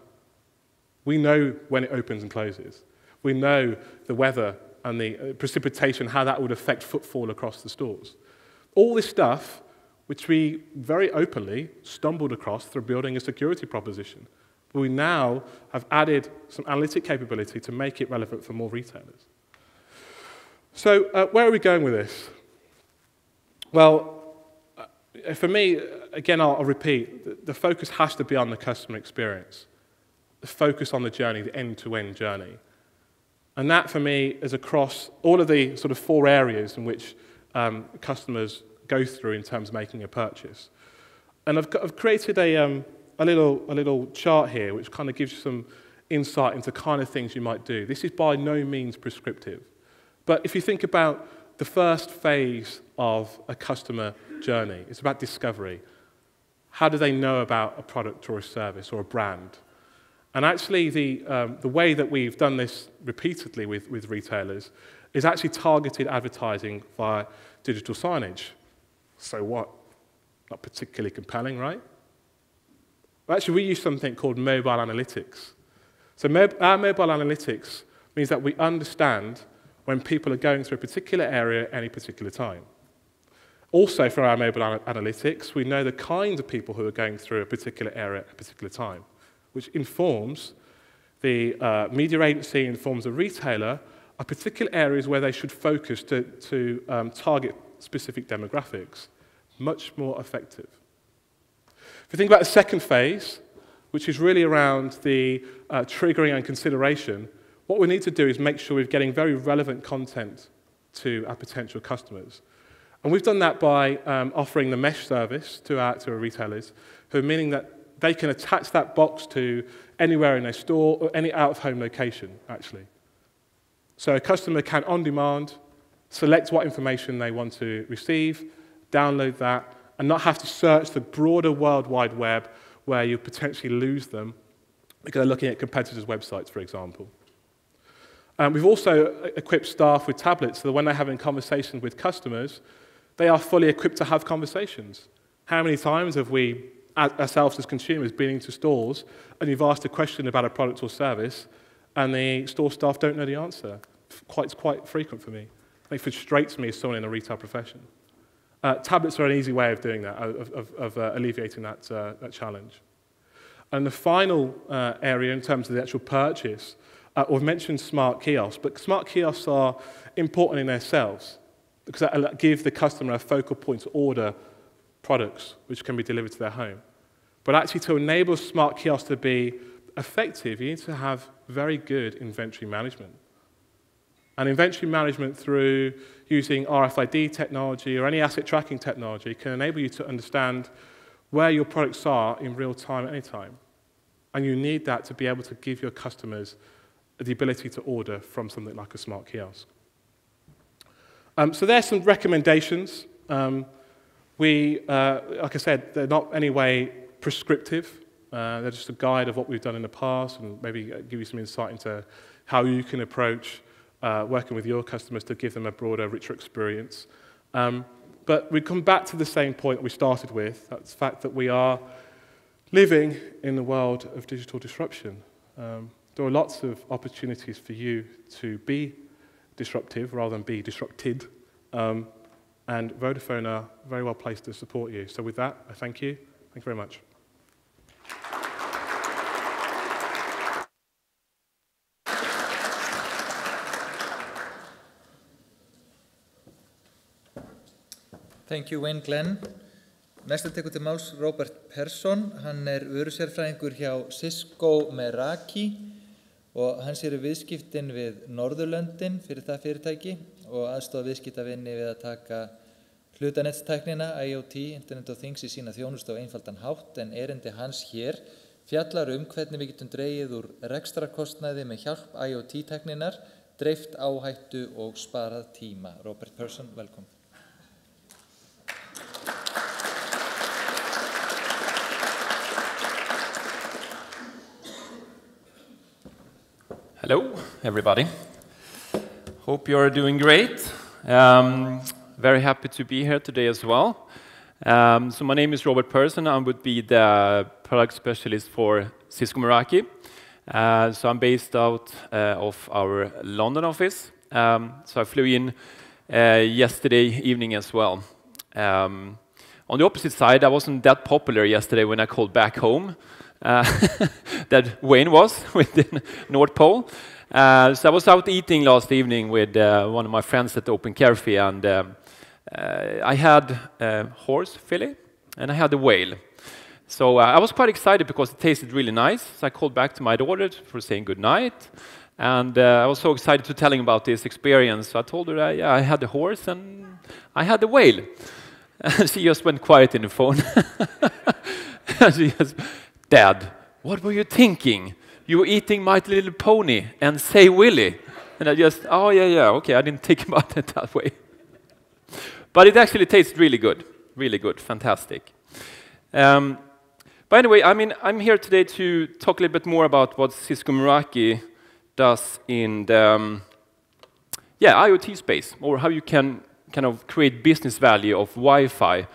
We know when it opens and closes. We know the weather and the precipitation, how that would affect footfall across the stores. All this stuff, which we very openly stumbled across through building a security proposition. But we now have added some analytic capability to make it relevant for more retailers. So where are we going with this? Well, for me, again, I'll repeat, the focus has to be on the customer experience. The focus on the journey, the end-to-end journey. And that, for me, is across all of the sort of 4 areas in which customers go through in terms of making a purchase. And I've created a little chart here which kind of gives you some insight into the kind of things you might do. This is by no means prescriptive. But if you think about the first phase of a customer journey, it's about discovery. How do they know about a product or a service or a brand? And actually, the way that we've done this repeatedly with retailers is actually targeted advertising via digital signage. So what? Not particularly compelling, right? Well, actually, we use something called mobile analytics. So our mobile analytics means that we understand when people are going through a particular area at any particular time. Also, for our mobile analytics, we know the kinds of people who are going through a particular area at a particular time, which informs the media agency, informs the retailer of particular areas where they should focus to target specific demographics. Much more effective. If you think about the second phase, which is really around the triggering and consideration, what we need to do is make sure we're getting very relevant content to our potential customers. And we've done that by offering the mesh service to our retailers, meaning that they can attach that box to anywhere in their store or any out-of-home location, actually. So a customer can, on demand, select what information they want to receive, download that, and not have to search the broader World Wide Web where you potentially lose them because they're looking at competitors' websites, for example. We've also equipped staff with tablets so that when they're having conversations with customers, they are fully equipped to have conversations. How many times have we, ourselves as consumers, been into stores and you've asked a question about a product or service and the store staff don't know the answer? It's quite frequent for me. It frustrates me as someone in the retail profession. Tablets are an easy way of doing that, of alleviating that challenge. And the final area in terms of the actual purchase, we've mentioned smart kiosks, but smart kiosks are important in themselves because that give the customer a focal point to order products which can be delivered to their home. But actually, to enable smart kiosks to be effective, you need to have very good inventory management. And inventory management through using RFID technology or any asset tracking technology can enable you to understand where your products are in real time at any time. And you need that to be able to give your customers the ability to order from something like a smart kiosk. So there's some recommendations. Like I said, they're not in any way prescriptive. They're just a guide of what we've done in the past and maybe give you some insight into how you can approach working with your customers to give them a broader, richer experience. But we come back to the same point we started with, that's the fact that we are living in the world of digital disruption. There are lots of opportunities for you to be disruptive rather than be disrupted, and Vodafone are very well placed to support you. So with that, I thank you. Thank you very much. Thank you, Wayne Glenn. Næsta tekur til máls Robert Persson. Hann vörusérfræðingur hjá Cisco Meraki og hann sér viðskiptin við Norðurlöndin fyrir það fyrirtæki og aðstoða viðskiptavinni við að taka hlutanettstæknina, IoT, Internet of Things, í sína þjónustu á einfaldan hátt, en erindi hans hér fjallar hvernig við getum dregið úr rekstrarkostnaði með hjálp IoT-tækninar, dreift áhættu og sparað tíma. Robert Persson, velkomin. Hello, everybody. Hope you're doing great. Very happy to be here today as well. So my name is Robert Persson. I would be the product specialist for Cisco Meraki. So I'm based out of our London office. So I flew in yesterday evening as well. On the opposite side, I wasn't that popular yesterday when I called back home. That Wayne was with the North Pole. So I was out eating last evening with one of my friends at the Open Cafe, and I had horse fillet and I had a whale. So I was quite excited because it tasted really nice. So I called back to my daughter for saying good night, and I was so excited to telling about this experience. So I told her, yeah, I had the horse and I had the whale. And she just went quiet in the phone. She just, Dad, what were you thinking? You were eating My Little Pony and Say Willy. And I just, oh, yeah, okay, I didn't think about it that way. But it actually tastes really good, fantastic. But anyway, I mean, I'm here today to talk a little bit more about what Cisco Meraki does in the IoT space, or how you can kind of create business value of Wi-Fi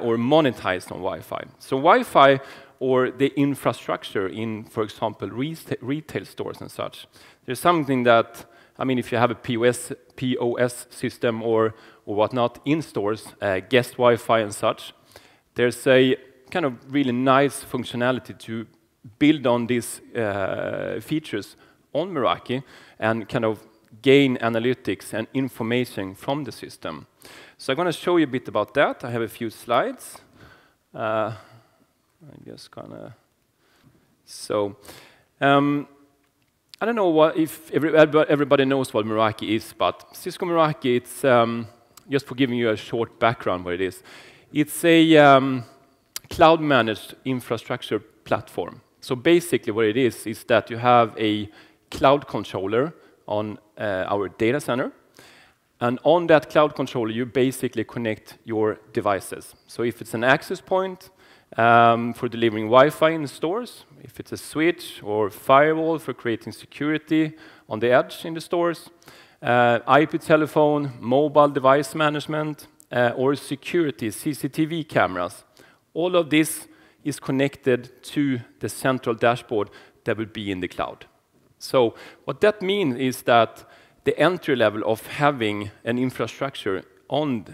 or monetize on Wi-Fi. So Wi-Fi or the infrastructure in, for example, retail stores and such. There's something that, I mean, if you have a POS system or whatnot in stores, guest Wi-Fi and such, there's a kind of really nice functionality to build on these features on Meraki and kind of gain analytics and information from the system. So I'm going to show you a bit about that. I have a few slides. I'm just gonna. So, I don't know if everybody knows what Meraki is, but Cisco Meraki, it's just for giving you a short background what it is. It's a cloud-managed infrastructure platform. So basically what it is that you have a cloud controller on our data center. And on that cloud controller, you basically connect your devices. So if it's an access point for delivering Wi-Fi in stores, if it's a switch or firewall for creating security on the edge in the stores, IP telephone, mobile device management, or security, CCTV cameras, all of this is connected to the central dashboard that will be in the cloud. So what that means is that the entry level of having an infrastructure on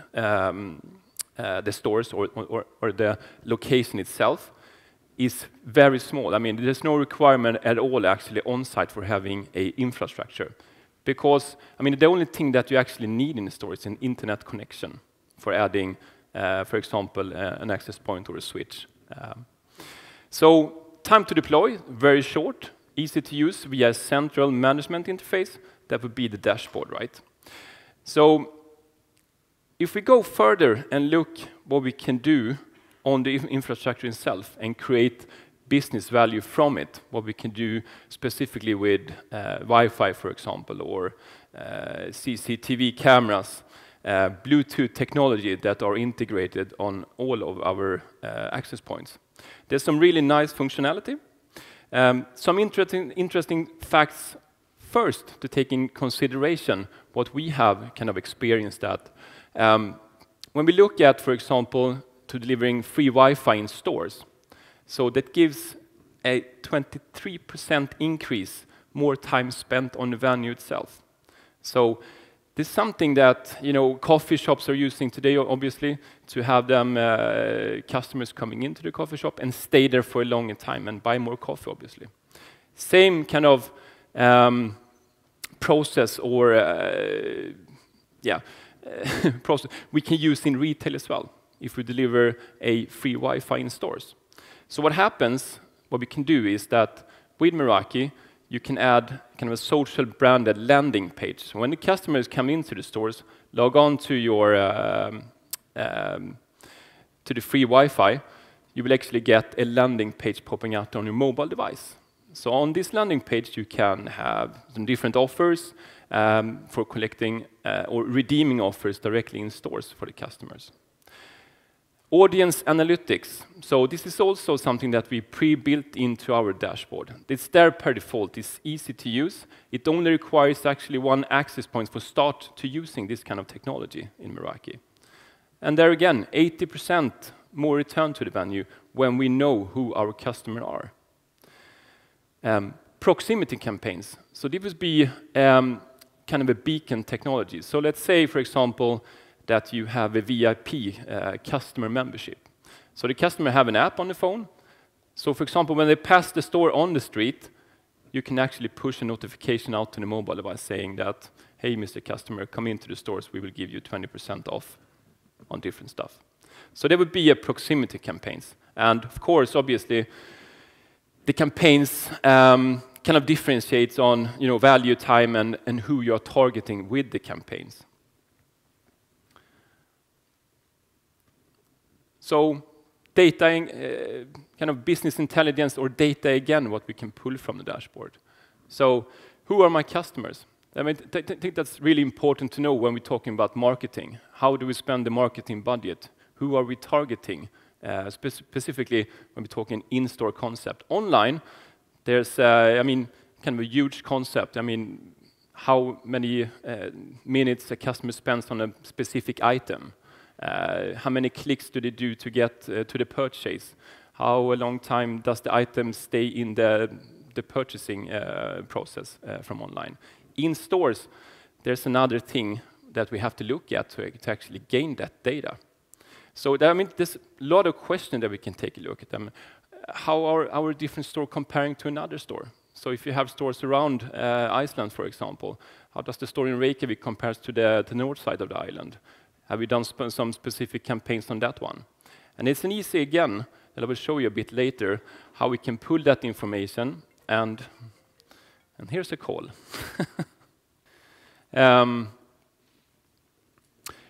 the stores or the location itself is very small. I mean, there's no requirement at all actually on-site for having an infrastructure. Because, I mean, the only thing that you actually need in the store is an internet connection for adding, for example, an access point or a switch. So time to deploy, very short, easy to use via a central management interface. That would be the dashboard, right? So if we go further and look what we can do on the infrastructure itself and create business value from it, what we can do specifically with Wi-Fi, for example, or CCTV cameras, Bluetooth technology that are integrated on all of our access points. There's some really nice functionality. Some interesting facts first to take in consideration what we have kind of experienced at. When we look at, for example, to delivering free Wi-Fi in stores, so that gives a 23% increase more time spent on the venue itself. So this is something that coffee shops are using today, obviously, to have them customers coming into the coffee shop and stay there for a longer time and buy more coffee, obviously. Same kind of process or process we can use in retail as well if we deliver a free Wi-Fi in stores. So what happens, what we can do is that with Meraki, you can add kind of a social branded landing page. So when the customers come into the stores, log on to your to the free Wi-Fi, you will actually get a landing page popping out on your mobile device. So on this landing page, you can have some different offers for collecting or redeeming offers directly in stores for the customers. Audience analytics. So this is also something that we pre-built into our dashboard. It's there per default. It's easy to use. It only requires actually one access point for start to using this kind of technology in Meraki. And there again, 80% more return to the venue when we know who our customers are. Proximity campaigns. So this would be kind of a beacon technology. So let's say, for example, that you have a VIP customer membership. So the customer have an app on the phone. So for example, when they pass the store on the street, you can actually push a notification out to the mobile device saying that, hey, Mr. Customer, come into the stores, we will give you 20% off on different stuff. So there would be a proximity campaigns. And of course, obviously, the campaigns kind of differentiates on value, time, and who you are targeting with the campaigns. So data, kind of business intelligence or data again, what we can pull from the dashboard. So who are my customers? I mean, I think that's really important to know when we're talking about marketing. How do we spend the marketing budget? Who are we targeting? Specifically when we're talking in-store concept. Online, there's, kind of a huge concept. I mean, how many minutes a customer spends on a specific item. How many clicks do they do to get to the purchase? How a long time does the item stay in the purchasing process from online? In stores, there's another thing that we have to look at to actually gain that data. So I mean, there's a lot of questions that we can take a look at them. How are our different stores comparing to another store? So if you have stores around Iceland, for example, how does the store in Reykjavik compare to the north side of the island? Have we done some specific campaigns on that one? And it's an easy, again, that I will show you a bit later, how we can pull that information, and here's a call. And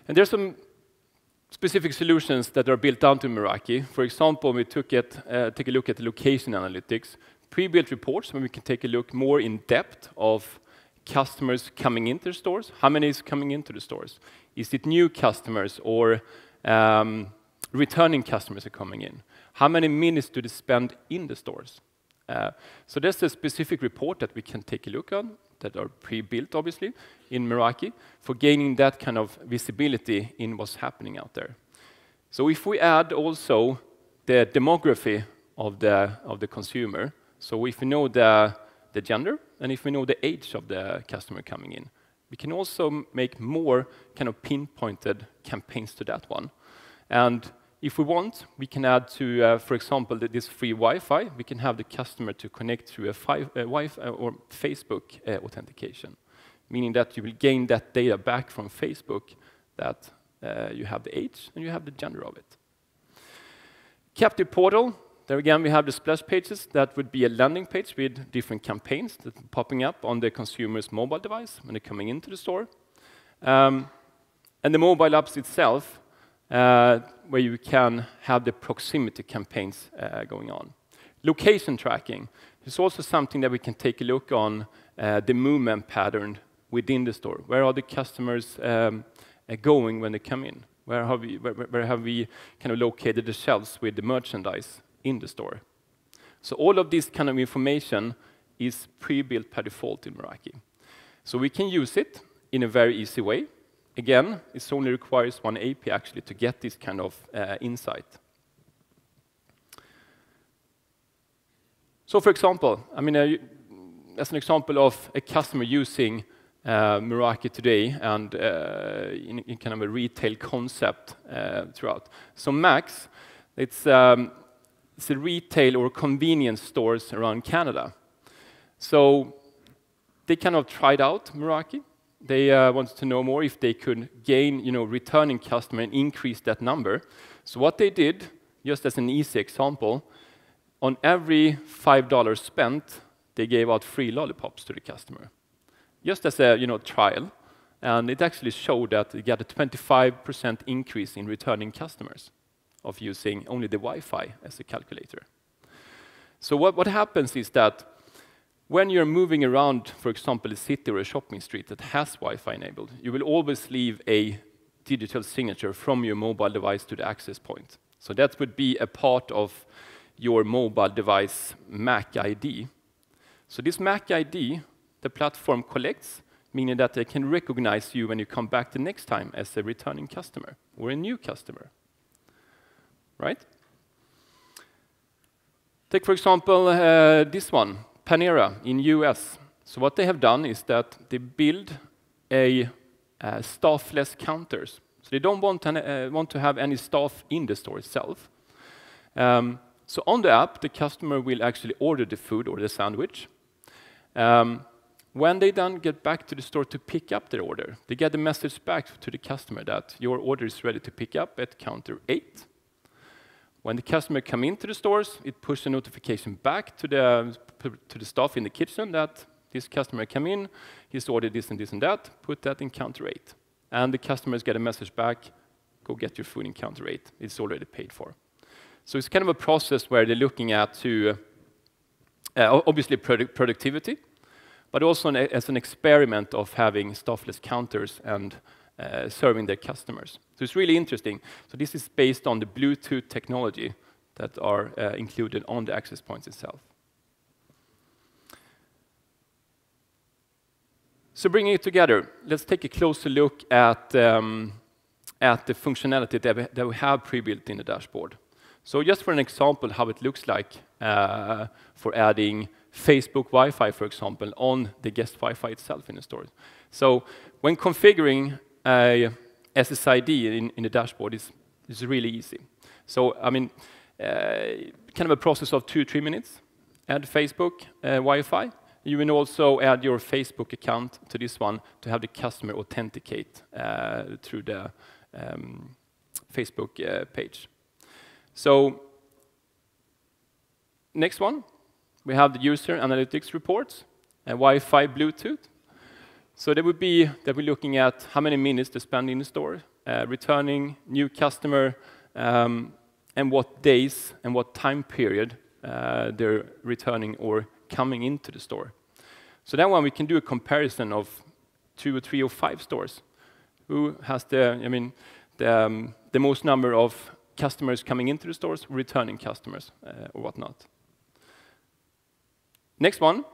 there's some specific solutions that are built onto Meraki. For example, we take a look at the location analytics, pre-built reports, where we can take a look more in depth of customers coming into the stores. How many is coming into the stores? Is it new customers or returning customers are coming in? How many minutes do they spend in the stores? So there's a specific report that we can take a look on, that are pre-built, obviously, in Meraki, for gaining that kind of visibility in what's happening out there. So if we add also the demography of the consumer, so if we know the gender, and if we know the age of the customer coming in, we can also make more kind of pinpointed campaigns to that one. And if we want, we can add to, for example, this free Wi-Fi. We can have the customer to connect through a Wi-Fi or Facebook authentication, meaning that you will gain that data back from Facebook that you have the age and you have the gender of it. Captive portal. There again, we have the splash pages. That would be a landing page with different campaigns that are popping up on the consumer's mobile device when they're coming into the store. And the mobile apps itself, where you can have the proximity campaigns going on. Location tracking is also something that we can take a look on the movement pattern within the store. Where are the customers going when they come in? Where have we kind of located the shelves with the merchandise in the store? So all of this kind of information is pre-built by default in Meraki. So we can use it in a very easy way. Again, it only requires one API actually to get this kind of insight. So for example, I mean, as an example of a customer using Meraki today and in kind of a retail concept throughout. So Max, it's a retail or convenience stores around Canada. So they kind of tried out Meraki. They wanted to know more if they could gain, returning customer and increase that number. So what they did, just as an easy example, on every $5 spent, they gave out free lollipops to the customer, just as a trial. And it actually showed that they got a 25% increase in returning customers of using only the Wi-Fi as a calculator. So what happens is that when you're moving around, for example, a city or a shopping street that has Wi-Fi enabled, you will always leave a digital signature from your mobile device to the access point. So that would be a part of your mobile device MAC ID. So this MAC ID, the platform collects, meaning that they can recognize you when you come back the next time as a returning customer or a new customer, right? Take, for example, this one. Panera in US. So what they have done is that they build a staffless counters. So they don't want to have any staff in the store itself. So on the app, the customer will actually order the food or the sandwich. When they then get back to the store to pick up their order, they get a message back to the customer that your order is ready to pick up at counter 8. When the customer come into the stores, it pushes a notification back to the staff in the kitchen that this customer come in, he's ordered this and this and that, put that in counter 8. And the customers get a message back, go get your food in counter 8. It's already paid for. So it's kind of a process where they're looking at to, obviously productivity, but also as an experiment of having staffless counters and serving their customers. So it's really interesting. So this is based on the Bluetooth technology that are included on the access points itself. So bringing it together, let's take a closer look at the functionality that we have pre-built in the dashboard. So just for an example, how it looks like for adding Facebook Wi-Fi, for example, on the guest Wi-Fi itself in the store. So when configuring a SSID in the dashboard, it's really easy. So, I mean, kind of a process of 2-3 minutes. Add Facebook Wi-Fi. You will also add your Facebook account to this one to have the customer authenticate through the Facebook page. So, next one, we have the user analytics reports, Wi-Fi, Bluetooth. So that would be that we're looking at how many minutes they spend in the store, returning new customer, and what days and what time period they're returning or coming into the store. So that one we can do a comparison of 2 or 3 or 5 stores. Who has the most number of customers coming into the stores, returning customers, or whatnot. Next one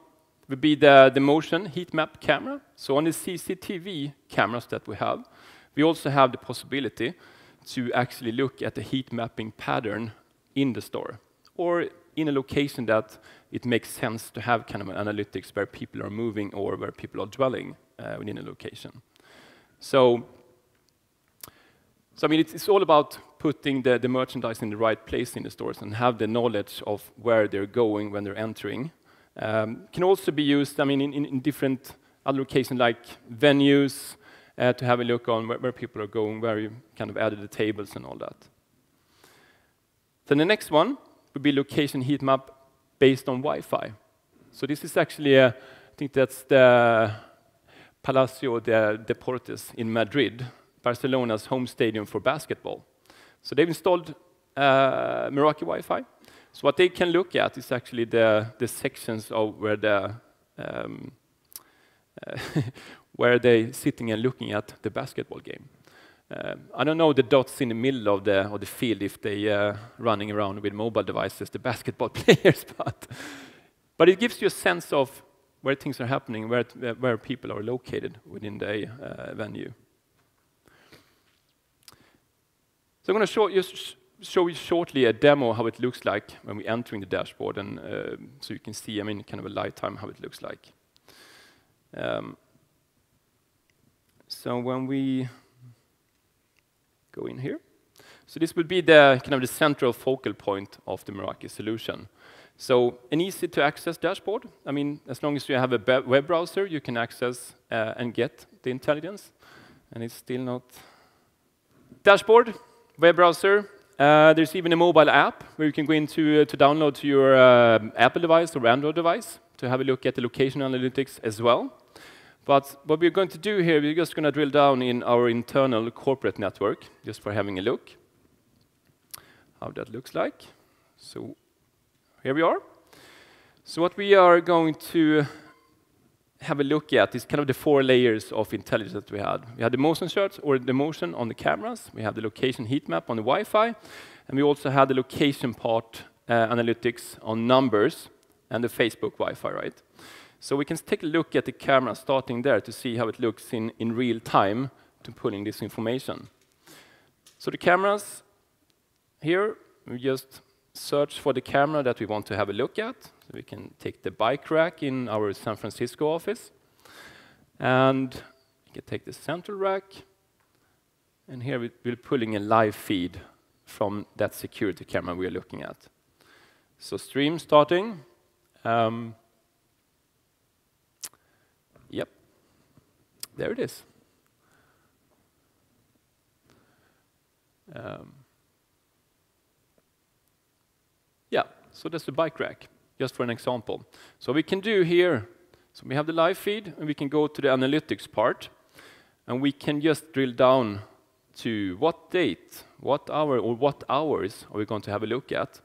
would be the motion heat map camera. So on the CCTV cameras that we have, we also have the possibility to actually look at the heat mapping pattern in the store, or in a location that it makes sense to have kind of an analytics where people are moving or where people are dwelling within a location. So I mean, it's all about putting the merchandise in the right place in the stores and have the knowledge of where they're going when they're entering. Can also be used, I mean, in different other locations like venues, to have a look on where people are going, where you kind of added the tables and all that. Then the next one would be location heat map based on Wi-Fi. So this is actually, I think that's the Palacio de Deportes in Madrid, Barcelona's home stadium for basketball. So they've installed Meraki Wi-Fi. So what they can look at is actually the sections of where where they're sitting and looking at the basketball game. I don't know the dots in the middle of the field if they running around with mobile devices, the basketball players, but it gives you a sense of where things are happening, where people are located within the venue. So I'm going to show you shortly a demo how it looks like when we entering the dashboard, and so you can see, I mean, kind of a lifetime how it looks like. So when we go in here, so this would be the kind of the central focal point of the Meraki solution. So an easy to access dashboard. I mean, as long as you have a web browser, you can access and get the intelligence. And it's still not dashboard, web browser. There's even a mobile app where you can go into to download to your Apple device or Android device to have a look at the location analytics as well. But what we're going to do here, we're just going to drill down in our internal corporate network, just for having a look how that looks like. So here we are. So what we are going to have a look at is kind of the 4 layers of intelligence that we had. We had the motion search, or the motion on the cameras. We have the location heat map on the Wi-Fi. And we also had the location part analytics on numbers and the Facebook Wi-Fi, right? So we can take a look at the camera starting there to see how it looks in real time to pulling this information. So the cameras here, we just search for the camera that we want to have a look at. So we can take the bike rack in our San Francisco office. And we can take the central rack. And here we're pulling a live feed from that security camera we are looking at. So stream starting. Yep, there it is. Yeah, so that's the bike rack, just for an example. So we can do here, so we have the live feed, and we can go to the analytics part, and we can just drill down to what date, what hour, or what hours are we going to have a look at.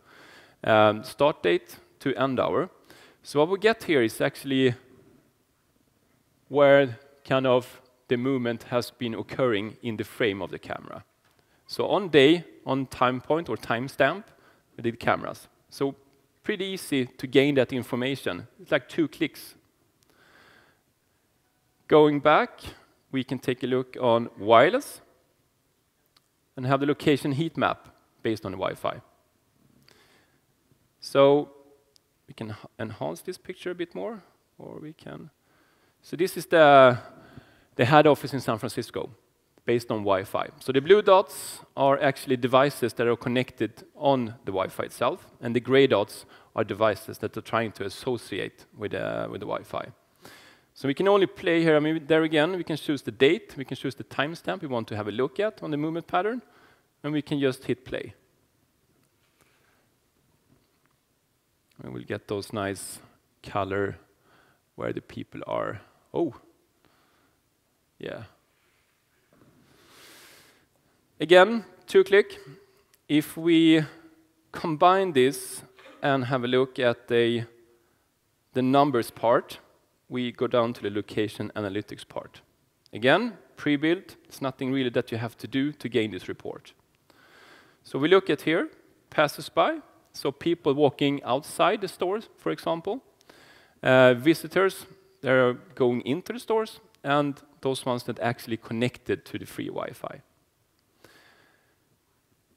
Start date to end hour. So what we get here is actually where kind of the movement has been occurring in the frame of the camera. So on day, on time point or timestamp, we did cameras. So pretty easy to gain that information. It's like 2 clicks. Going back, we can take a look on wireless and have the location heat map based on the Wi-Fi. So we can enhance this picture a bit more, or we can. So this is the head office in San Francisco, based on Wi-Fi. So the blue dots are actually devices that are connected on the Wi-Fi itself, and the gray dots are devices that are trying to associate with the Wi-Fi. So we can only play here. I mean, there again, we can choose the date, we can choose the timestamp we want to have a look at on the movement pattern, and we can just hit play. And we'll get those nice color where the people are. Oh, yeah. Again, 2-click. If we combine this and have a look at the numbers part, we go down to the location analytics part. Again, pre-built. It's nothing really that you have to do to gain this report. So we look at here, passers-by. So people walking outside the stores, for example. Visitors, they're going into the stores, and those ones that actually connected to the free Wi-Fi.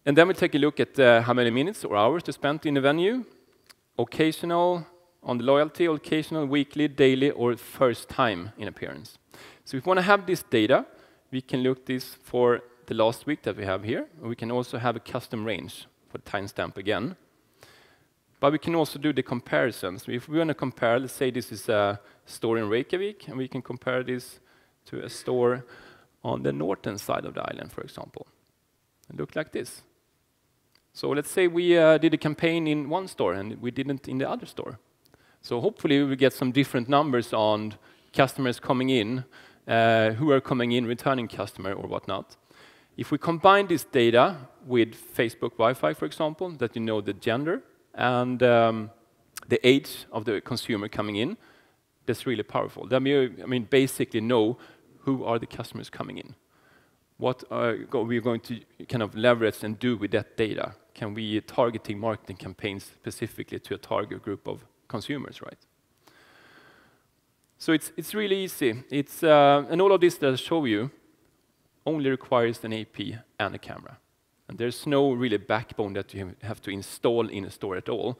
And then we take a look at how many minutes or hours they spent in the venue, occasional, on the loyalty, occasional, weekly, daily, or first time in appearance. So if we want to have this data, we can look this for the last week that we have here. We can also have a custom range for timestamp again. But we can also do the comparisons. If we want to compare, let's say this is a store in Reykjavik, and we can compare this to a store on the northern side of the island, for example. It look like this. So let's say we did a campaign in one store and we didn't in the other store. So hopefully we will get some different numbers on customers coming in, who are coming in, returning customer or whatnot. If we combine this data with Facebook Wi-Fi, for example, that you know the gender, and the age of the consumer coming in, that's really powerful. That mean, basically know who are the customers coming in. What are we going to kind of leverage and do with that data? Can we targeting marketing campaigns specifically to a target group of consumers, right? So it's really easy. And all of this that I show you only requires an AP and a camera. And there's no really backbone that you have to install in a store at all,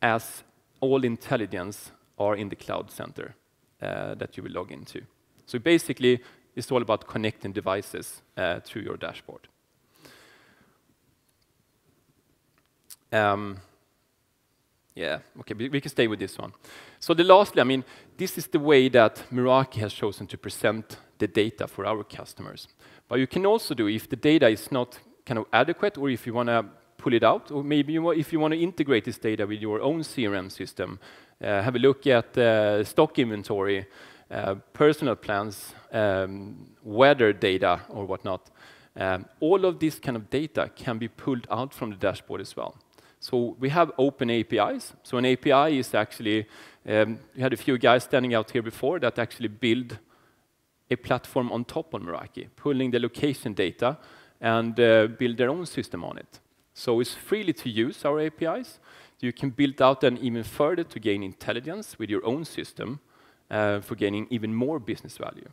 as all intelligence are in the cloud center that you will log into. So basically, it's all about connecting devices to your dashboard. Yeah, okay, we can stay with this one. So lastly, I mean, this is the way that Meraki has chosen to present the data for our customers. But you can also do, if the data is not kind of adequate, or if you want to pull it out, or maybe if you want to integrate this data with your own CRM system, have a look at stock inventory, personal plans, weather data, or whatnot. All of this kind of data can be pulled out from the dashboard as well. So we have open APIs. So an API is actually, you had a few guys standing out here before that actually build a platform on top of Meraki, pulling the location data and build their own system on it. So it's freely to use our APIs. You can build out them even further to gain intelligence with your own system for gaining even more business value.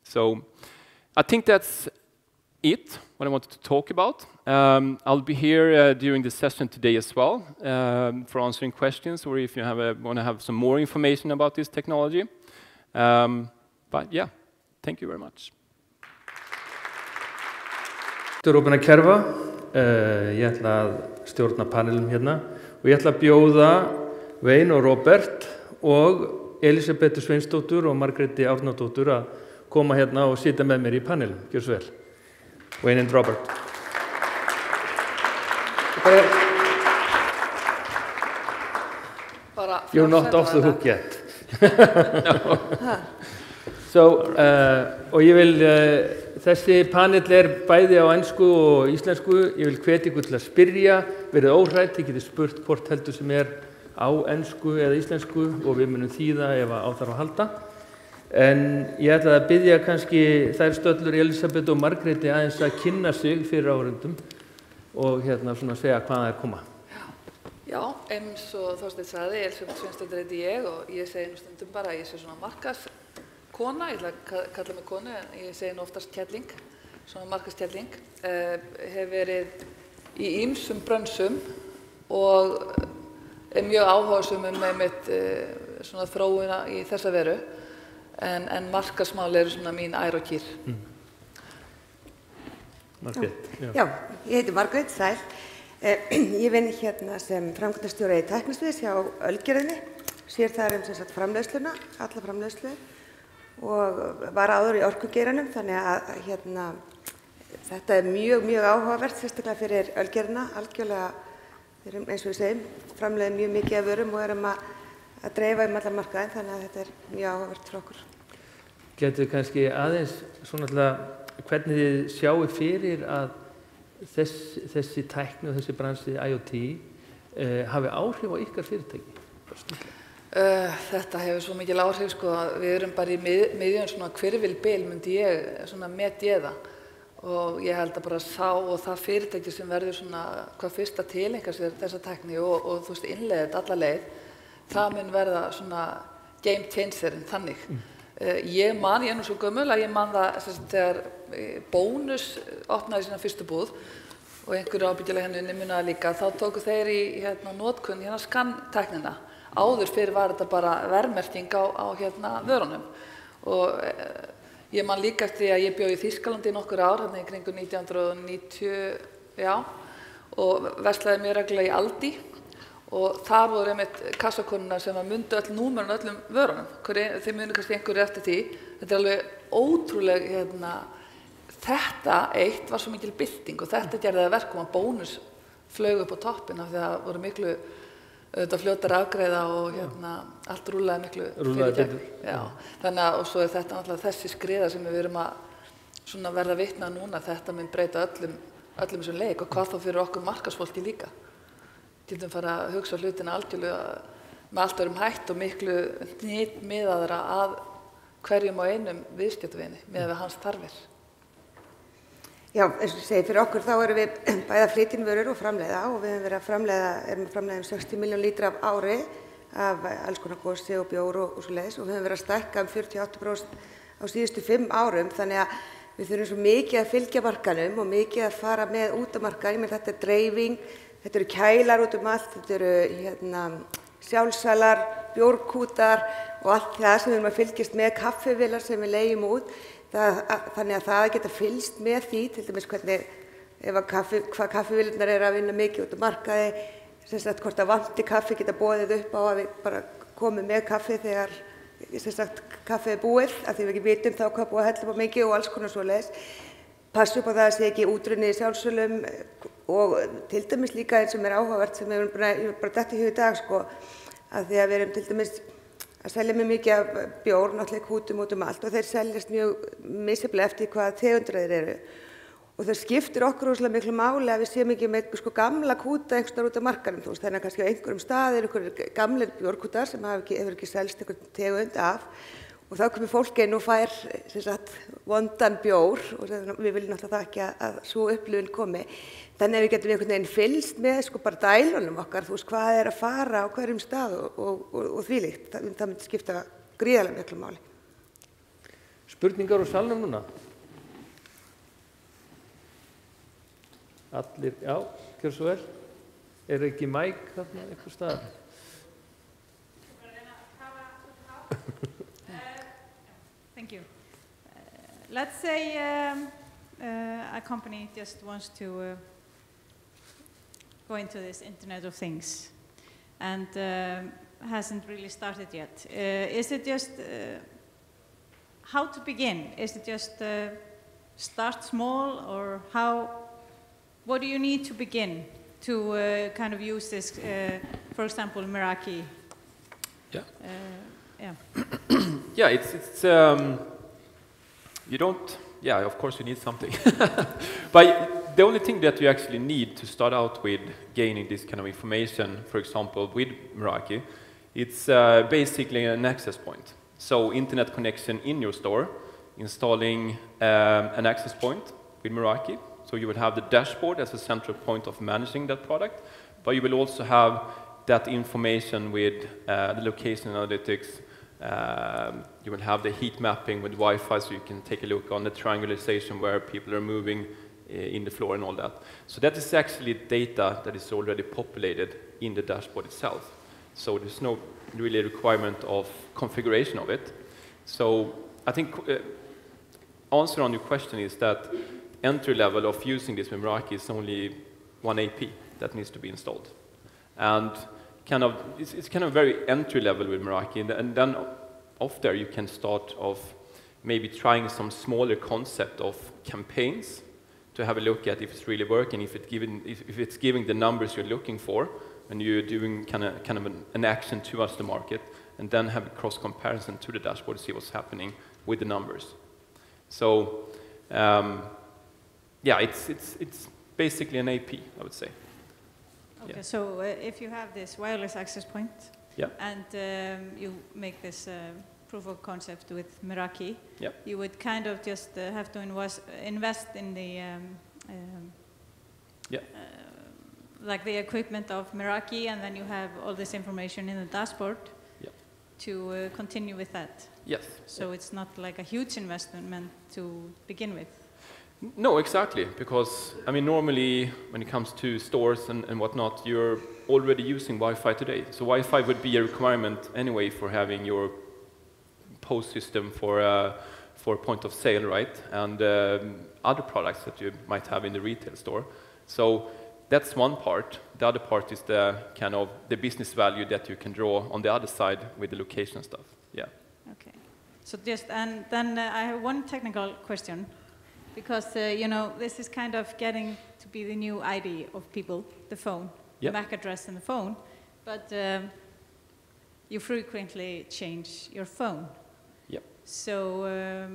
So I think that's it, what I wanted to talk about. I'll be here during the session today as well for answering questions, or if you want to have some more information about this technology. But yeah, thank you very much. Róbin að Kerfa, ég ætla að stjórna panelum hérna og ég ætla að bjóða Wayne og Robert og Elísabetu Sveinsdóttur og Margréti Árnadóttur að koma hérna og sitja með mér í panelum. Gjör svo vel. Wayne and Robert. You're not off the hook yet. So, og ég vil, þessi panel bæði á ensku og íslensku. Ég vil hvetja ykkur til að spyrja, verið óhrædd, þið getið spurt hvort heldur sem á ensku eða íslensku og við munum þýða ef á þarf að halda. En ég ætla að biðja kannski þær stöllur Elísabet og Margréti aðeins að kynna sig fyrir áhorfendum og hérna svona segja hvaðan þær koma. Já, eins og Þorsteinn sagði, Elísabet Sveinsdóttir heiti ég og ég segi nú stundum bara að ég sé svona markaðskona, ég ætla að kalla mig konu en ég segi nú oftast kelling, svona markaðskelling, hef verið í ýmsum brönsum og mjög áhugasum einmitt svona þróuna í þessa veru en markaðsmál eru svona mín ær og kýr. Margrét. Já, ég heiti Margrét, sæl. Ég vinn hérna sem framkvæmdastjóri í tæknisviðs hjá Ölgerðinni, sér þar sem sagt framleiðsluna, alla framleiðslu og var áður í orkugeiranum þannig að hérna þetta mjög áhugavert, sérstaklega fyrir Ölgerðina, algjörlega við erum eins og við segjum, framleiðum mjög mikið af vörum og erum að dreifa allar markaðinn þannig að þetta mjög áhugavert fyrir okkur. Getur kannski aðeins svona alltaf hvernig þið sjáu fyrir að þessi tækni og þessi bransi IoT hafi áhrif á ykkar fyrirtæki? Þetta hefur svo mikil áhrif sko að við erum bara í miðjum svona hvirfilbil myndi ég svona meti það og ég held að bara sá og það fyrirtæki sem verður svona hvað fyrst að tileinka sér þessa tækni og þú veist innleiða þetta alla leið, það mun verða svona game changer þannig. Ég er nú svo gömul að ég man það þegar Bónus opnaði sína fyrstu búð og einhverju ábyggilega henni munaði líka, þá tóku þeir í notkun skanntæknina. Áður fyrir var þetta bara verðmerking á vörunum og ég man líka eftir að ég bjó í Þýskalandi í nokkur ár, í kringum 1990, og verslaði mjög reglulega í Aldi og þar voru einmitt kassakonurnar sem mundu öll númerun öllum vörunum. Þið munu kannski einhverju eftir því. Þetta alveg ótrúleg, þetta eitt var svo mikil bylting og þetta gerði það verkum að Bónus flaug upp á toppinn af því að það voru miklu fljótar afgreiða og allt rúllaði miklu fyrir gegn. Þannig að og svo þetta náttúrulega þessi skriða sem við erum að verða vitna núna, þetta mun breyta öllum þessum leik og hvað þá fyrir okkur markaðsfólki líka. Getum fara að hugsa hlutina algjörlega með allt öðrum hætt og miklu miðaðra að hverjum og einum viðskiptavini miðað við hans þarfir. Já, eins og ég segi, fyrir okkur þá erum við bæði að flytja inn vörur og framleiða og við höfum verið að framleiða 60 milljón lítra af ári af alls konar gosi og bjór og svoleiðis og við höfum verið að stækka 48% á síðustu 5 árum þannig að við þurfum svo mikið að fylgja markanum og mikið að fara með út á markanum, þetta dreifing, þetta eru kælar út allt, þetta eru sjálfsalar, bjórkútar og allt það sem við erum að fylgjast með kaffivélar sem við leigjum út. Þannig að það geta fylgst með því, til dæmis hvernig, hvað kaffivélarnar eru að vinna mikið út á markaði, sem sagt hvort að vanti kaffi geta boðið upp á að við bara komum með kaffi þegar sem sagt kaffið er búið, af því við ekki vitum þá hvað búið að hella upp á mikið og alls konar svoleiðis. Passa upp á það að sé ekki útrunnið í sjálfsölum og til dæmis líka eins sem áhugavert sem ég bara detta í hug í dag sko, að því að við erum til dæmis að selja mjög mikið af bjór, náttúrulega kútum út allt og þeir seljast mjög misjafnlega eftir hvaða tegundir þeir eru. Og það skiptir okkur rosalega miklu máli að við séum ekki með sko gamla kúta einhvers staðar út á markaðnum, þú veist, þannig að kannski á einhverjum stað eru einhverjir gamlir bjórkútar sem hefur ekki selst einhvern tegund af og þá komið fólk inn og fær sem sagt vondan bjór og við viljum náttúrulega það ekki að svo upplifun komi. Þannig að við getum einhvern veginn fylgst með sko bara dælunum okkar, þú veist, hvað er að fara á hverjum stað og þvílíkt. Það myndi skipta gríðarlega miklu máli. Spurningar úr salnum núna? Allir, já, gjör svo vel. Er ekki mæk þarna einhver staðar? Thank you. Let's say a company just wants to go into this Internet of Things and hasn't really started yet. Is it just how to begin? Is it just start small, or what do you need to begin to kind of use this, for example, Meraki? Yeah. Yeah. Yeah, it's you don't. Yeah, of course you need something, but the only thing that you actually need to start out with gaining this kind of information, for example, with Meraki, it's basically an access point. So internet connection in your store, installing an access point with Meraki. So you will have the dashboard as a central point of managing that product, but you will also have that information with the location analytics. You will have the heat mapping with Wi-Fi, so you can take a look on the triangulation where people are moving in the floor and all that. So that is actually data that is already populated in the dashboard itself. So there's no really requirement of configuration of it. So I think answer on your question is that entry level of using this with Meraki is only one AP that needs to be installed. And it's kind of very entry level with Meraki, and then off there you can start off maybe trying some smaller concept of campaigns to have a look at if it's really working, if it's giving the numbers you're looking for, and you're doing kind of an action towards the market, and then have a cross comparison to the dashboard to see what's happening with the numbers. So yeah, it's basically an AP, I would say. Okay, yeah. so if you have this wireless access point, yeah. and you make this proof of concept with Meraki, yeah. you would kind of just have to invest in the yeah. Like the equipment of Meraki, and then you have all this information in the dashboard yeah. to continue with that. Yes. So yeah. it's not like a huge investment to begin with. No, exactly, because I mean normally when it comes to stores and whatnot, you're already using Wi-Fi today. So Wi-Fi would be a requirement anyway for having your POS system for point of sale, right? And other products that you might have in the retail store. So that's one part. The other part is the kind of the business value that you can draw on the other side with the location stuff. Yeah. Okay. So just and then I have one technical question. Because, you know, this is kind of getting to be the new ID of people, the phone, yep. the MAC address and the phone. But you frequently change your phone. Yep. So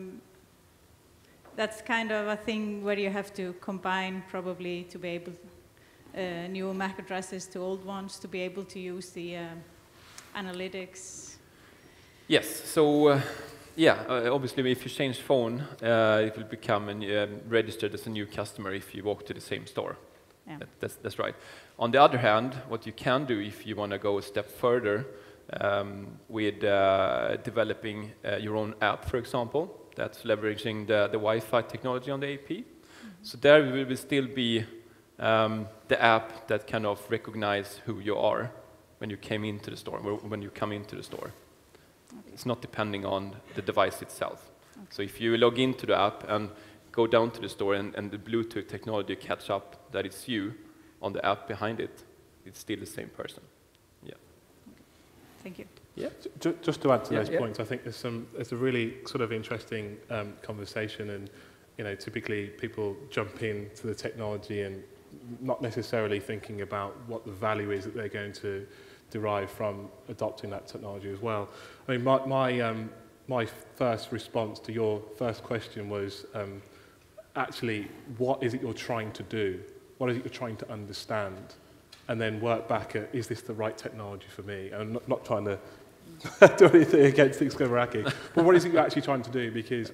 that's kind of a thing where you have to combine probably to be able new MAC addresses to old ones to be able to use the analytics. Yes. So. Yeah, obviously if you change phone, it will become registered as a new customer if you walk to the same store. Yeah. That's right. On the other hand, what you can do if you want to go a step further with developing your own app, for example, that's leveraging the Wi-Fi technology on the AP. Mm-hmm. So there will still be the app that kind of recognize who you are when you came into the store, when you come into the store. Okay. It's not depending on the device itself. Okay. So if you log into the app and go down to the store and the Bluetooth technology catch up that it's you on the app behind it, it's still the same person. Yeah. Okay. Thank you. Yeah. Just to add to those yeah. points, I think there's a really sort of interesting conversation, and you know, typically people jump into the technology and not necessarily thinking about what the value is that they're going to derive from adopting that technology as well. I mean, my first response to your first question was actually, what is it you're trying to do? What is it you're trying to understand? And then work back at, is this the right technology for me? And I'm not trying to do anything against Cisco Meraki, but what is it you're actually trying to do? Because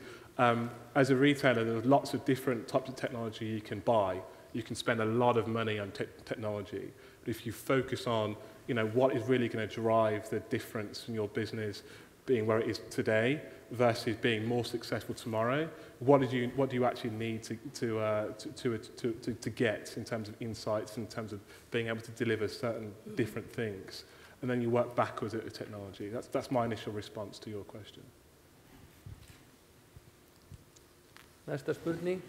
as a retailer, there's lots of different types of technology you can buy. You can spend a lot of money on technology. But if you focus on what is really going to drive the difference in your business being where it is today versus being more successful tomorrow, what do you actually need to get in terms of insights, in terms of being able to deliver certain different things, and then you work backwards at the technology. That's my initial response to your question. Næsta spurning.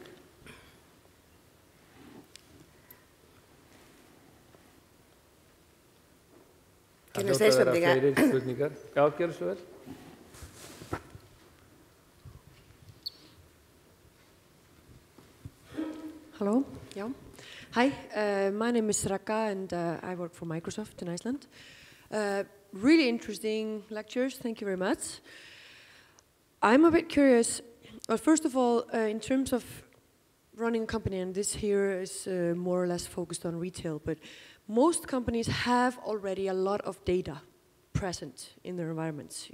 Can I say something? Já, gjör svo vel. Hello. Yeah. Hi. My name is Raka, and I work for Microsoft in Iceland. Really interesting lectures. Thank you very much. I'm a bit curious. Well, first of all, in terms of running a company, and this here is more or less focused on retail, but most companies have already a lot of data present in their environments.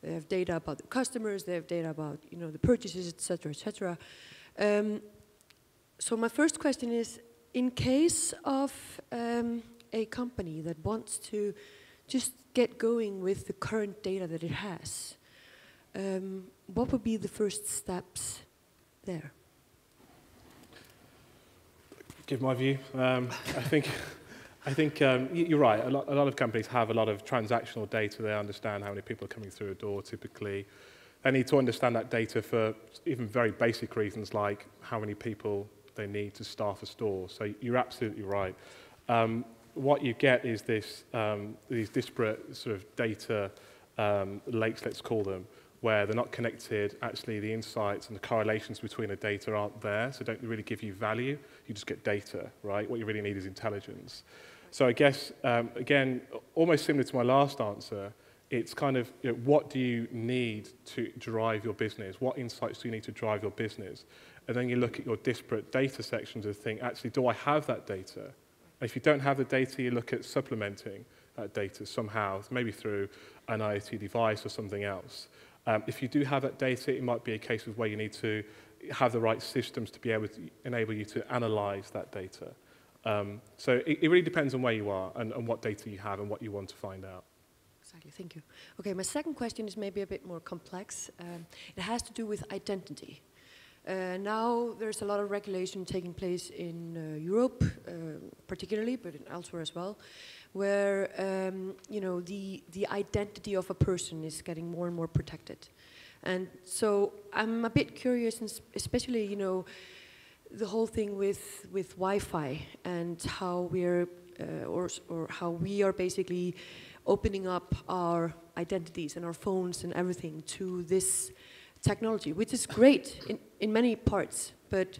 They have data about the customers, they have data about the purchases, etc., etc. So my first question is, in case of a company that wants to just get going with the current data that it has, what would be the first steps there? Give my view. I think you're right. A lot of companies have a lot of transactional data. They understand how many people are coming through a door typically. They need to understand that data for even very basic reasons like how many people they need to staff a store. So you're absolutely right. What you get is these disparate sort of data lakes, let's call them, where they're not connected. Actually, the insights and the correlations between the data aren't there, so don't really give you value. You just get data, right? What you really need is intelligence. So I guess, again, almost similar to my last answer, it's kind of, what do you need to drive your business? What insights do you need to drive your business? And then you look at your disparate data sections and think, actually, do I have that data? And if you don't have the data, you look at supplementing that data somehow, maybe through an IoT device or something else. If you do have that data, it might be a case of where you need to have the right systems to be able to enable you to analyze that data. So it really depends on where you are and what data you have and what you want to find out. Exactly, thank you. Okay, my second question is maybe a bit more complex. It has to do with identity. Now there's a lot of regulation taking place in Europe, particularly, but elsewhere as well, where the identity of a person is getting more and more protected. And so I'm a bit curious, especially the whole thing with Wi-Fi and how we're or how we are basically opening up our identities and our phones and everything to this technology, which is great in many parts, but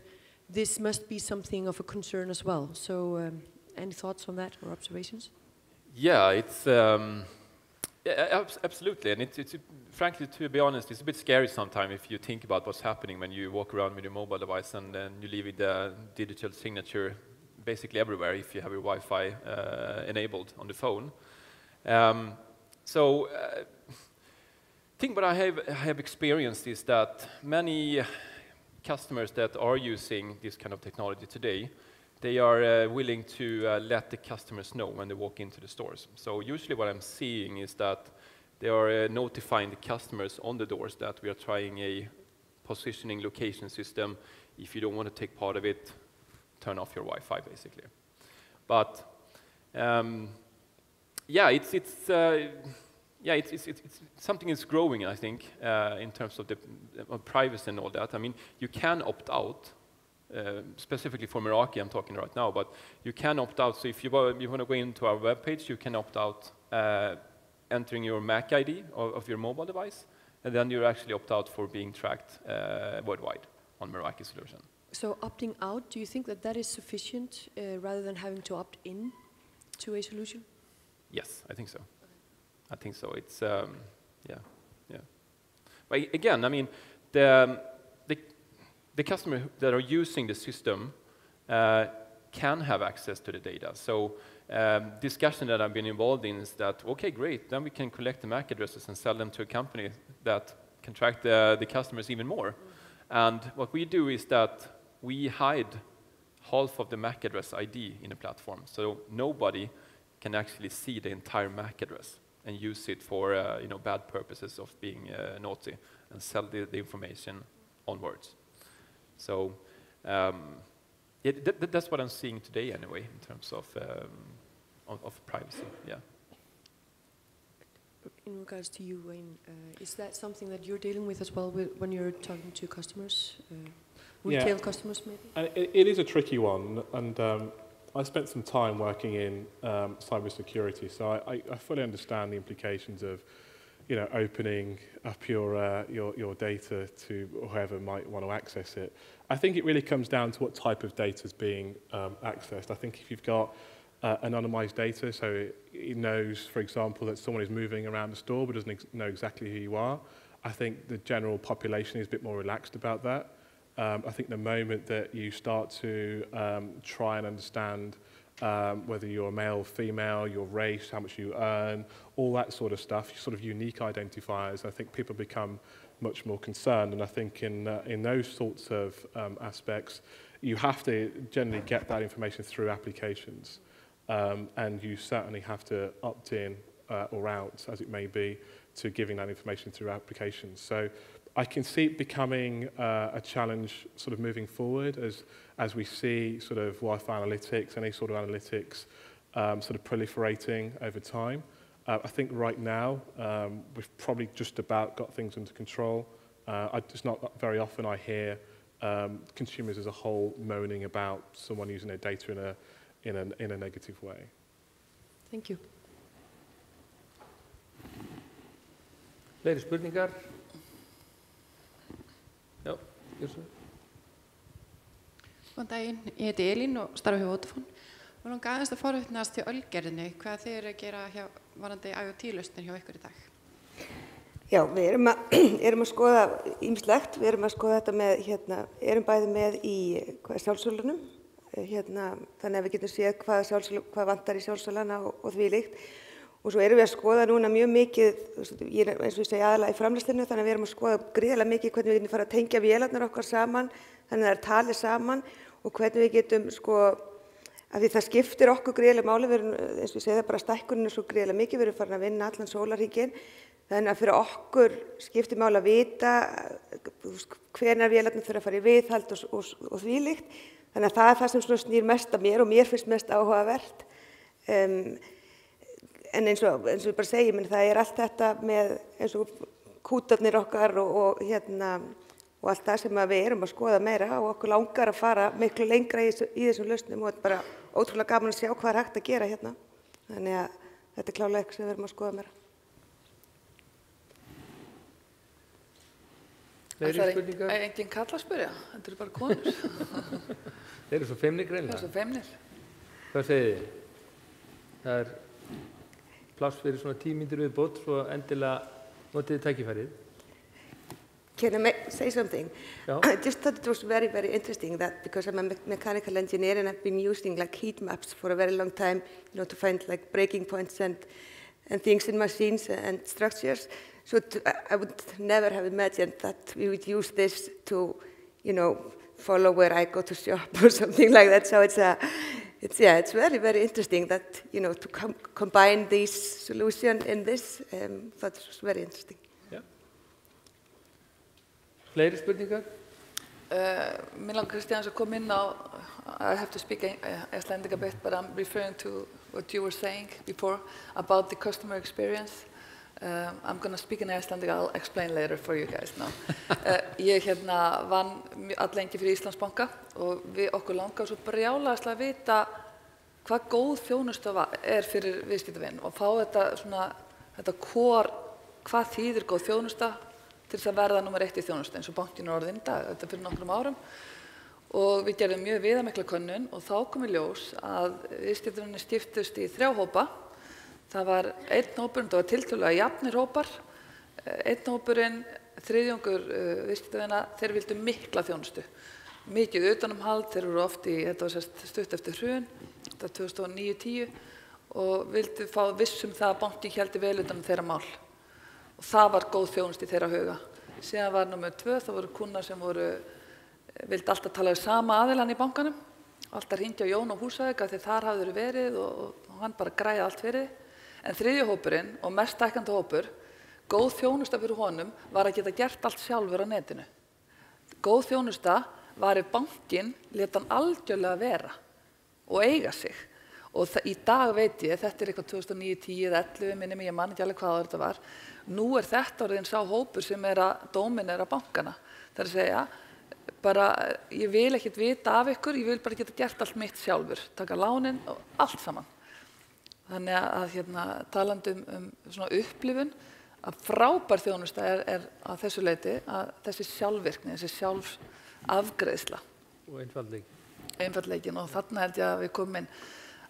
this must be something of a concern as well. So any thoughts on that or observations? Yeah, it's absolutely, and it's frankly, to be honest, it's a bit scary sometimes if you think about what's happening when you walk around with your mobile device and then you leave the digital signature basically everywhere if you have your Wi-Fi enabled on the phone. I think what I have experienced is that many customers that are using this kind of technology today, they are willing to let the customers know when they walk into the stores. So usually what I'm seeing is that they are notifying the customers on the doors that we are trying a positioning location system. If you don't want to take part of it, turn off your Wi-Fi, basically. But it's something that's growing, I think, in terms of the privacy and all that. I mean, you can opt out, specifically for Meraki I'm talking right now, but you can opt out. So if you want to go into our webpage, you can opt out entering your MAC ID of your mobile device, and then you actually opt out for being tracked worldwide on Meraki solution. So opting out, do you think that that is sufficient rather than having to opt in to a solution? Yes, I think so. I think so. It's yeah. But again, I mean, the customer that are using the system can have access to the data. So discussion that I've been involved in is that, okay, great, then we can collect the MAC addresses and sell them to a company that can track the customers even more. And what we do is that we hide half of the MAC address ID in the platform, so nobody can actually see the entire MAC address and use it for bad purposes of being naughty and sell the information onwards. So that's what I'm seeing today anyway in terms of privacy. Yeah. In regards to you, Wayne, is that something that you're dealing with as well when you're talking to customers, retail customers maybe? It is a tricky one, and I spent some time working in cybersecurity, so I fully understand the implications of, opening up your data to whoever might want to access it. I think it really comes down to what type of data is being accessed. I think if you've got anonymized data, so it knows, for example, that someone is moving around the store but doesn't know exactly who you are, I think the general population is a bit more relaxed about that. I think the moment that you start to try and understand whether you're male, female, your race, how much you earn, all that sort of stuff, sort of unique identifiers, I think people become much more concerned. And I think in those sorts of aspects, you have to generally get that information through applications. and you certainly have to opt in or out, as it may be, to giving that information through applications. So I can see it becoming a challenge sort of moving forward as we see sort of Wi-Fi analytics, any sort of analytics sort of proliferating over time. I think right now we've probably just about got things under control. It's not very often I hear consumers as a whole moaning about someone using their data in a negative way. Thank you. Fleiri spurningar? Já, gjör svo. Góðan daginn, ég heiti Elín og starfa hjá Vodafone. Mér langar aðeins að forvitnast hjá Ölgerðinni, hvað þið eru að gera varðandi IoT-lausnir hjá ykkur í dag? Já, við erum að skoða ýmislegt, við erum að skoða þetta með, erum bæði með í sjálfsölunum, þannig að við getum séð hvað vantar í sjálfsölana og því líkt. Og svo erum við að skoða núna mjög mikið, eins og ég segi aðalega í framleiðslunni, þannig að við erum að skoða gríðarlega mikið hvernig við getum fara að tengja vélarnar okkar saman, þannig að það er talið saman og hvernig við getum af því það skiptir okkur gríðarlega máli, við erum, eins og ég segi það bara stækkunin svo gríðarlega mikið, við erum farin að vinna allan sólarhringinn, þannig að fyrir okkur skiptir máli að vita hvenær vélarnar þurfa að fara í viðhald og því líkt, þannig að það er það sem snýr mest að mér og mér finnst mest áhugavert. En eins og ég bara segi, það er allt þetta með eins og kútarnir okkar og allt það sem við erum að skoða meira og okkur langar að fara miklu lengra í þessum lausnum og þetta er bara ótrúlega gaman að sjá hvað er hægt að gera hérna. Þannig að þetta er klárlega eitthvað sem við erum að skoða meira. Fleiri spurningar? Það er enginn kall að spyrja, þetta eru bara konur. Þeir eru svo feimnir greinilega. Þeir eru svo feimnir. Hvað segið þið? Það er pláss fyrir svona 10 mínútur viðbót, svo endilega notið tækifærið. Can I say something? Yeah. I just thought it was very, very interesting that because I'm a mechanical engineer and I've been using like heat maps for a very long time, to find like breaking points and things in machines and structures. So I would never have imagined that we would use this to, follow where I go to shop or something like that. So it's very, very interesting that, to combine these solutions in this. That was very interesting. Yeah. Fleiri spurningar? Mér langar Kristján að koma inn á, I have to speak Icelandic a bit, but I'm referring to what you were saying before about the customer experience. I'm going to speak in Icelandic, I'll explain later for you guys now. Ég vann allengi fyrir Íslandsbanka og okkur langar svo brjálæðislega að vita hvað góð þjónusta er fyrir viðskiptavin og fá þetta hvað þýðir góð þjónusta til þess að verða númer 1 í þjónustu eins og bankinn er orðinn í dag, þetta fyrir nokkrum árum. Og við gerðum mjög viðamikla könnun og þá kom í ljós að viðskiptavinir skiptust í 3 hópa. Það var einn hópurinn, það var tiltölulega jafnir hópar. Einn hópurinn, þriðjungur viðskiptavina, þeir vildu mikla þjónustu. Mikið utanumhald, þeir voru oft þetta var stutt eftir hrun, þetta var 2009-10 og vildu fá vissum það að bankinn héldi vel utan þeirra mál. Og það var góð þjónustu í þeirra huga. Síðan var númer 2, það voru kúnnar sem vildi alltaf tala við sama aðilann í bankanum. Alltaf hringja á Jón á Húsavík af því þar hafði þeir verið og hann bara græði allt fyrir. En þriðji hópurinn og mest stækkandi hópur, góð þjónusta fyrir honum var að geta gert allt sjálfur á netinu. Góð þjónusta var ef bankinn lét hann algjörlega vera og eiga sig. Og í dag veit ég, þetta er eitthvað 2009, 10 eða 11, minni mig, ég man ekki alveg hvað þetta var. Nú er þetta orðinn sá hópur sem að dóminera bankana. Það er að segja, bara ég vil ekkert vita af ykkur, ég vil bara geta gert allt mitt sjálfur, taka lánin og allt saman. Þannig að talandi svona upplifun, að frábær þjónusta er að þessu leyti að þessi sjálfvirkni, þessi sjálfsafgreiðsla. Og einfaldleiki. Einfaldleikin og þarna held ég að við komum inn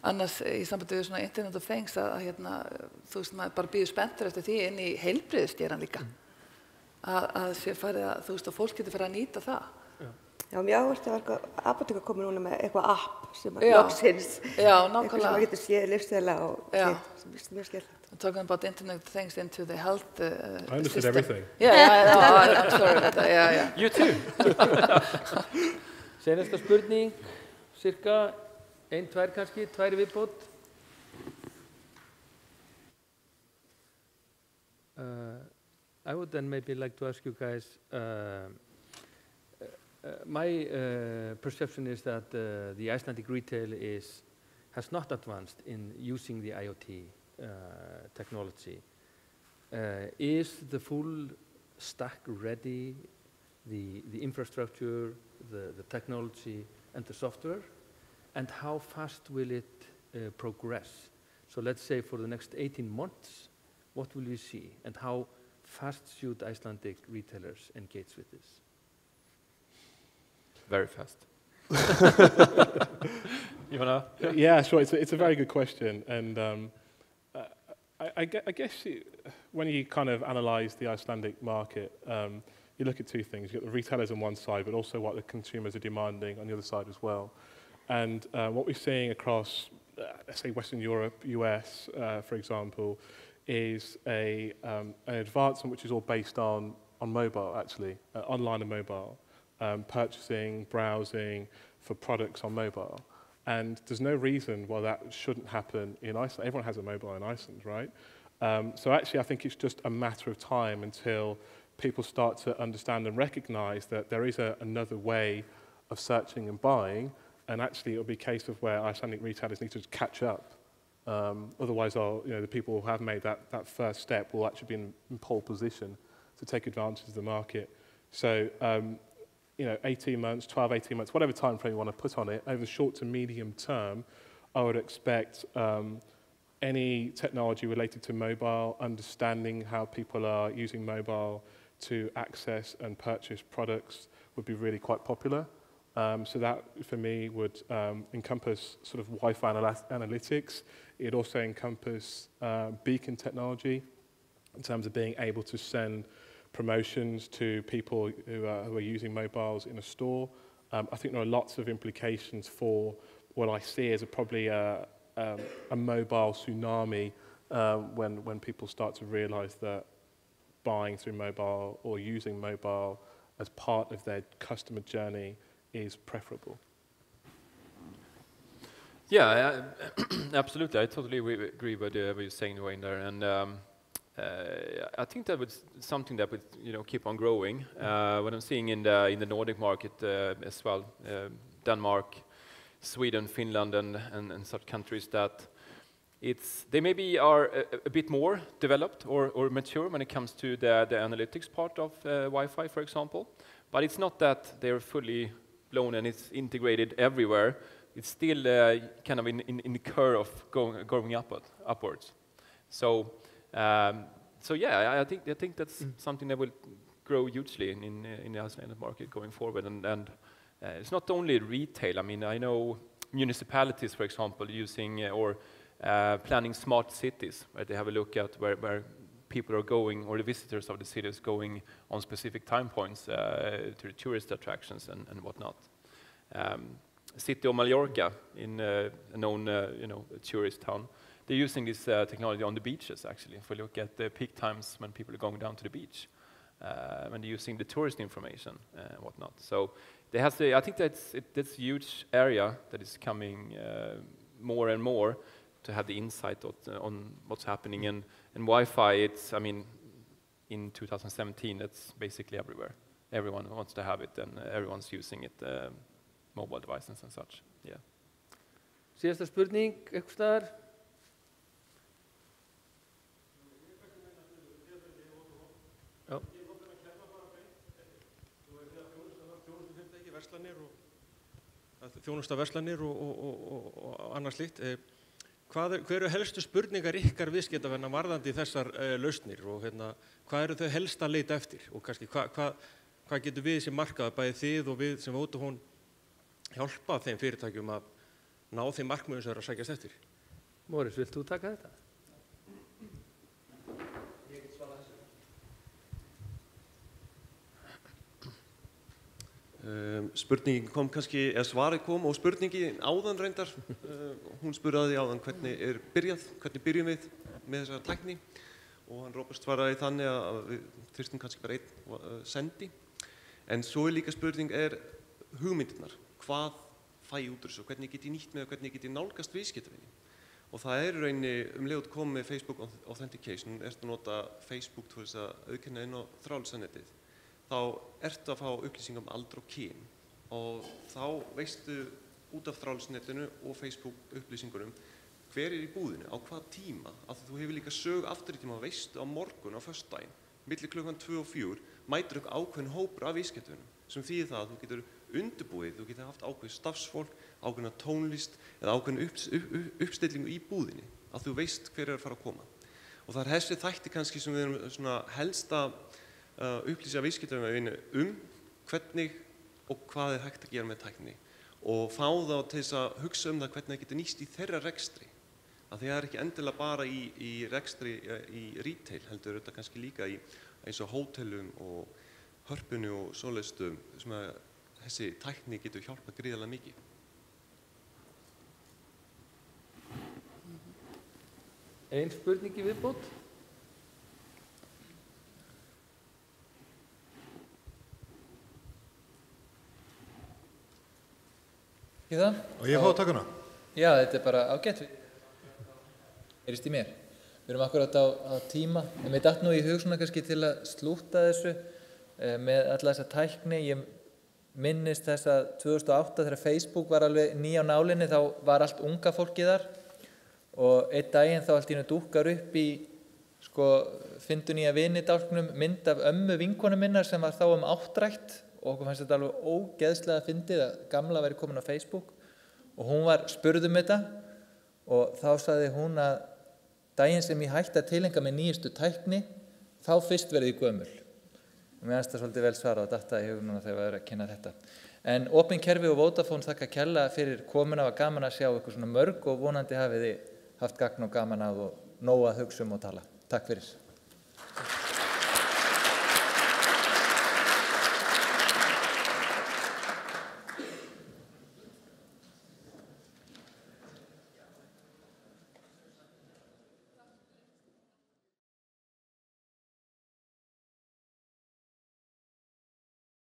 annars í sambandi við svona Internet of Things að þú veist maður bara býður spenntur eftir því inn í heilbrigðisgeirann líka. Að sé farið að þú veist að fólk getur farið að nýta það. Já, mjög áherslu að apótek að koma núna með eitthvað app sem að loksins. Já, nákvæmlega. Eitthvað sem að getur séð lífstíðla og sem mjög skemmtilegt. Talking about Internet of Things into the health system. I understood everything. Yeah, I'm sorry about that. Yeah. You too. Seinasta spurning, cirka 1, 2 kannski, 2 viðbót. I would then maybe like to ask you guys, my perception is that the Icelandic retail has not advanced in using the IoT technology. Is the full stack ready, the infrastructure, the technology, and the software? And how fast will it progress? So let's say for the next 18 months, what will you see? And how fast should Icelandic retailers engage with this? Very fast. You wanna? Yeah, sure. It's a very good question, and I guess when you kind of analyse the Icelandic market, you look at two things. You've got the retailers on one side, but also what the consumers are demanding on the other side as well. And what we're seeing across, let's say, Western Europe, US, for example, is an advancement which is all based on mobile, actually, online and mobile, purchasing, browsing for products on mobile. And there's no reason why that shouldn't happen in Iceland. Everyone has a mobile in Iceland, right? So actually, I think it's just a matter of time until people start to understand and recognize that there is another way of searching and buying, and actually it'll be a case of where Icelandic retailers need to catch up. Otherwise, the people who have made that first step will actually be in pole position to take advantage of the market. So, 18 months, 12, 18 months, whatever time frame you want to put on it, over the short to medium term, I would expect any technology related to mobile, understanding how people are using mobile to access and purchase products would be really quite popular. So that, for me, would encompass sort of Wi-Fi analytics. It also encompass beacon technology in terms of being able to send promotions to people who are using mobiles in a store. I think there are lots of implications for what I see as probably a mobile tsunami when people start to realize that buying through mobile or using mobile as part of their customer journey is preferable. Yeah, absolutely. I totally agree with what you're saying, Wayne, there. And I think that was something that would keep on growing. What I'm seeing in the Nordic market as well, Denmark, Sweden, Finland, and such countries, that they maybe are a bit more developed or mature when it comes to the analytics part of Wi-Fi, for example. But it's not that they're fully blown and it's integrated everywhere. It's still kind of in the curve of going upwards. So yeah, I think that's something that will grow hugely in the Icelandic market going forward. And it's not only retail. I mean, I know municipalities, for example, using or planning smart cities, where they have a look at where people are going, or the visitors of the cities going on specific time points to the tourist attractions and whatnot. City of Mallorca, in a known tourist town, they're using this technology on the beaches, actually. If we look at the peak times when people are going down to the beach, when they're using the tourist information and whatnot. So I think that's a huge area that is coming more and more to have the insight on what's happening. And Wi-Fi, in 2017, it's basically everywhere. Everyone wants to have it, and everyone's using it, mobile devices and such. Yeah. Síðasta spurning, eitthvað staðar? Já. Þjónusta verslanir og annað slíkt. Hver eru helstu spurningar ykkar viðskiptavinna varðandi þessar lausnir, og hvað eru þau helst að leita eftir, og kannski hvað getur við sem markaðar, bæði þið og við sem Vodafone, hjálpa þeim fyrirtækjum að ná þeim markmiðum sem þeir eru að sækjast eftir? Morris, vilt þú taka þetta? Ég get svarað þessu. Spurningin kom kannski, eða svarið kom, og spurningin áðan reyndar. Hún spurði áðan hvernig byrjum við með þessar tækni, og hann Robert svaraði þannig að við þyrstum kannski bara einn sendi. En svo líka spurning hugmyndirnar. Hvað fæ ég út úr þessu, hvernig get ég nýtt með og hvernig get ég nálgast viðskiptavinni. Og það í rauninni leið út komið með Facebook Authentication, ertu að nota Facebook til þess að auðkenna inn á þráðlösa-netið, þá ertu að fá upplýsingar aldur og kyn og þá veistu út af þráðlösa-netinu og Facebook upplýsingunum hver í búðinu, á hvað tíma, að þú hefur líka sög aftur í tíma, veistu á morgun á föstudaginn, milli klukkan 2 og 4, mætir ákveðin hópur af viðskiptunum, sem þýðir það að þú getur undirbúið, þú getur haft ákveðið starfsfólk, ákveðna tónlist eða ákveðna uppstillingu í búðinni, að þú veist hver að fara að koma. Og það þessi þætti kannski sem við erum svona helsta upplýsa viðskiptunum hvernig og hvað hægt að gera með tækni og fá þá til þess að hugsa það hvernig það getur nýst í þeirra rekstri. Að það ekki endilega bara í rekstri í retail, heldur þetta kannski líka í eins og hótelum og hörpunni og svoleiðstöðum sem að þessi tækni getur hjálpað gríðarlega mikið. Ein spurning í viðbót? Ekki það? Og ég fá að taka hana? Já, þetta bara ágætt. Heyrist í mér. Við erum akkurat á tíma, en mér datt nú í hug svona kannski til að slúta þessu með alla þessa tækni. Ég minnist þess að 2008 þegar Facebook var alveg ný á nálinni, þá var allt unga fólkið þar og einn daginn þá allt í einu dúkkar upp í fyndu nýja vinidálknum mynd af ömmu vinkonu minnar sem var þá áttrætt og okkur fannst þetta alveg ógeðslega fyndið að gamla væri komin á Facebook og hún var spurð þetta og þá sagði hún að daginn sem ég hætti að tileinka með nýjustu tækni, þá fyrst verði ég gömul. Og mér finnst það svolítið vel svarað og datta í hug núna þegar við erum að kynna þetta. En Opin Kerfi og Vodafone þakka kærlega fyrir komuna, var gaman að sjá ykkur svona mörg og vonandi hafið þið haft gagn og gaman að og nóg að hugsa og tala. Takk fyrir.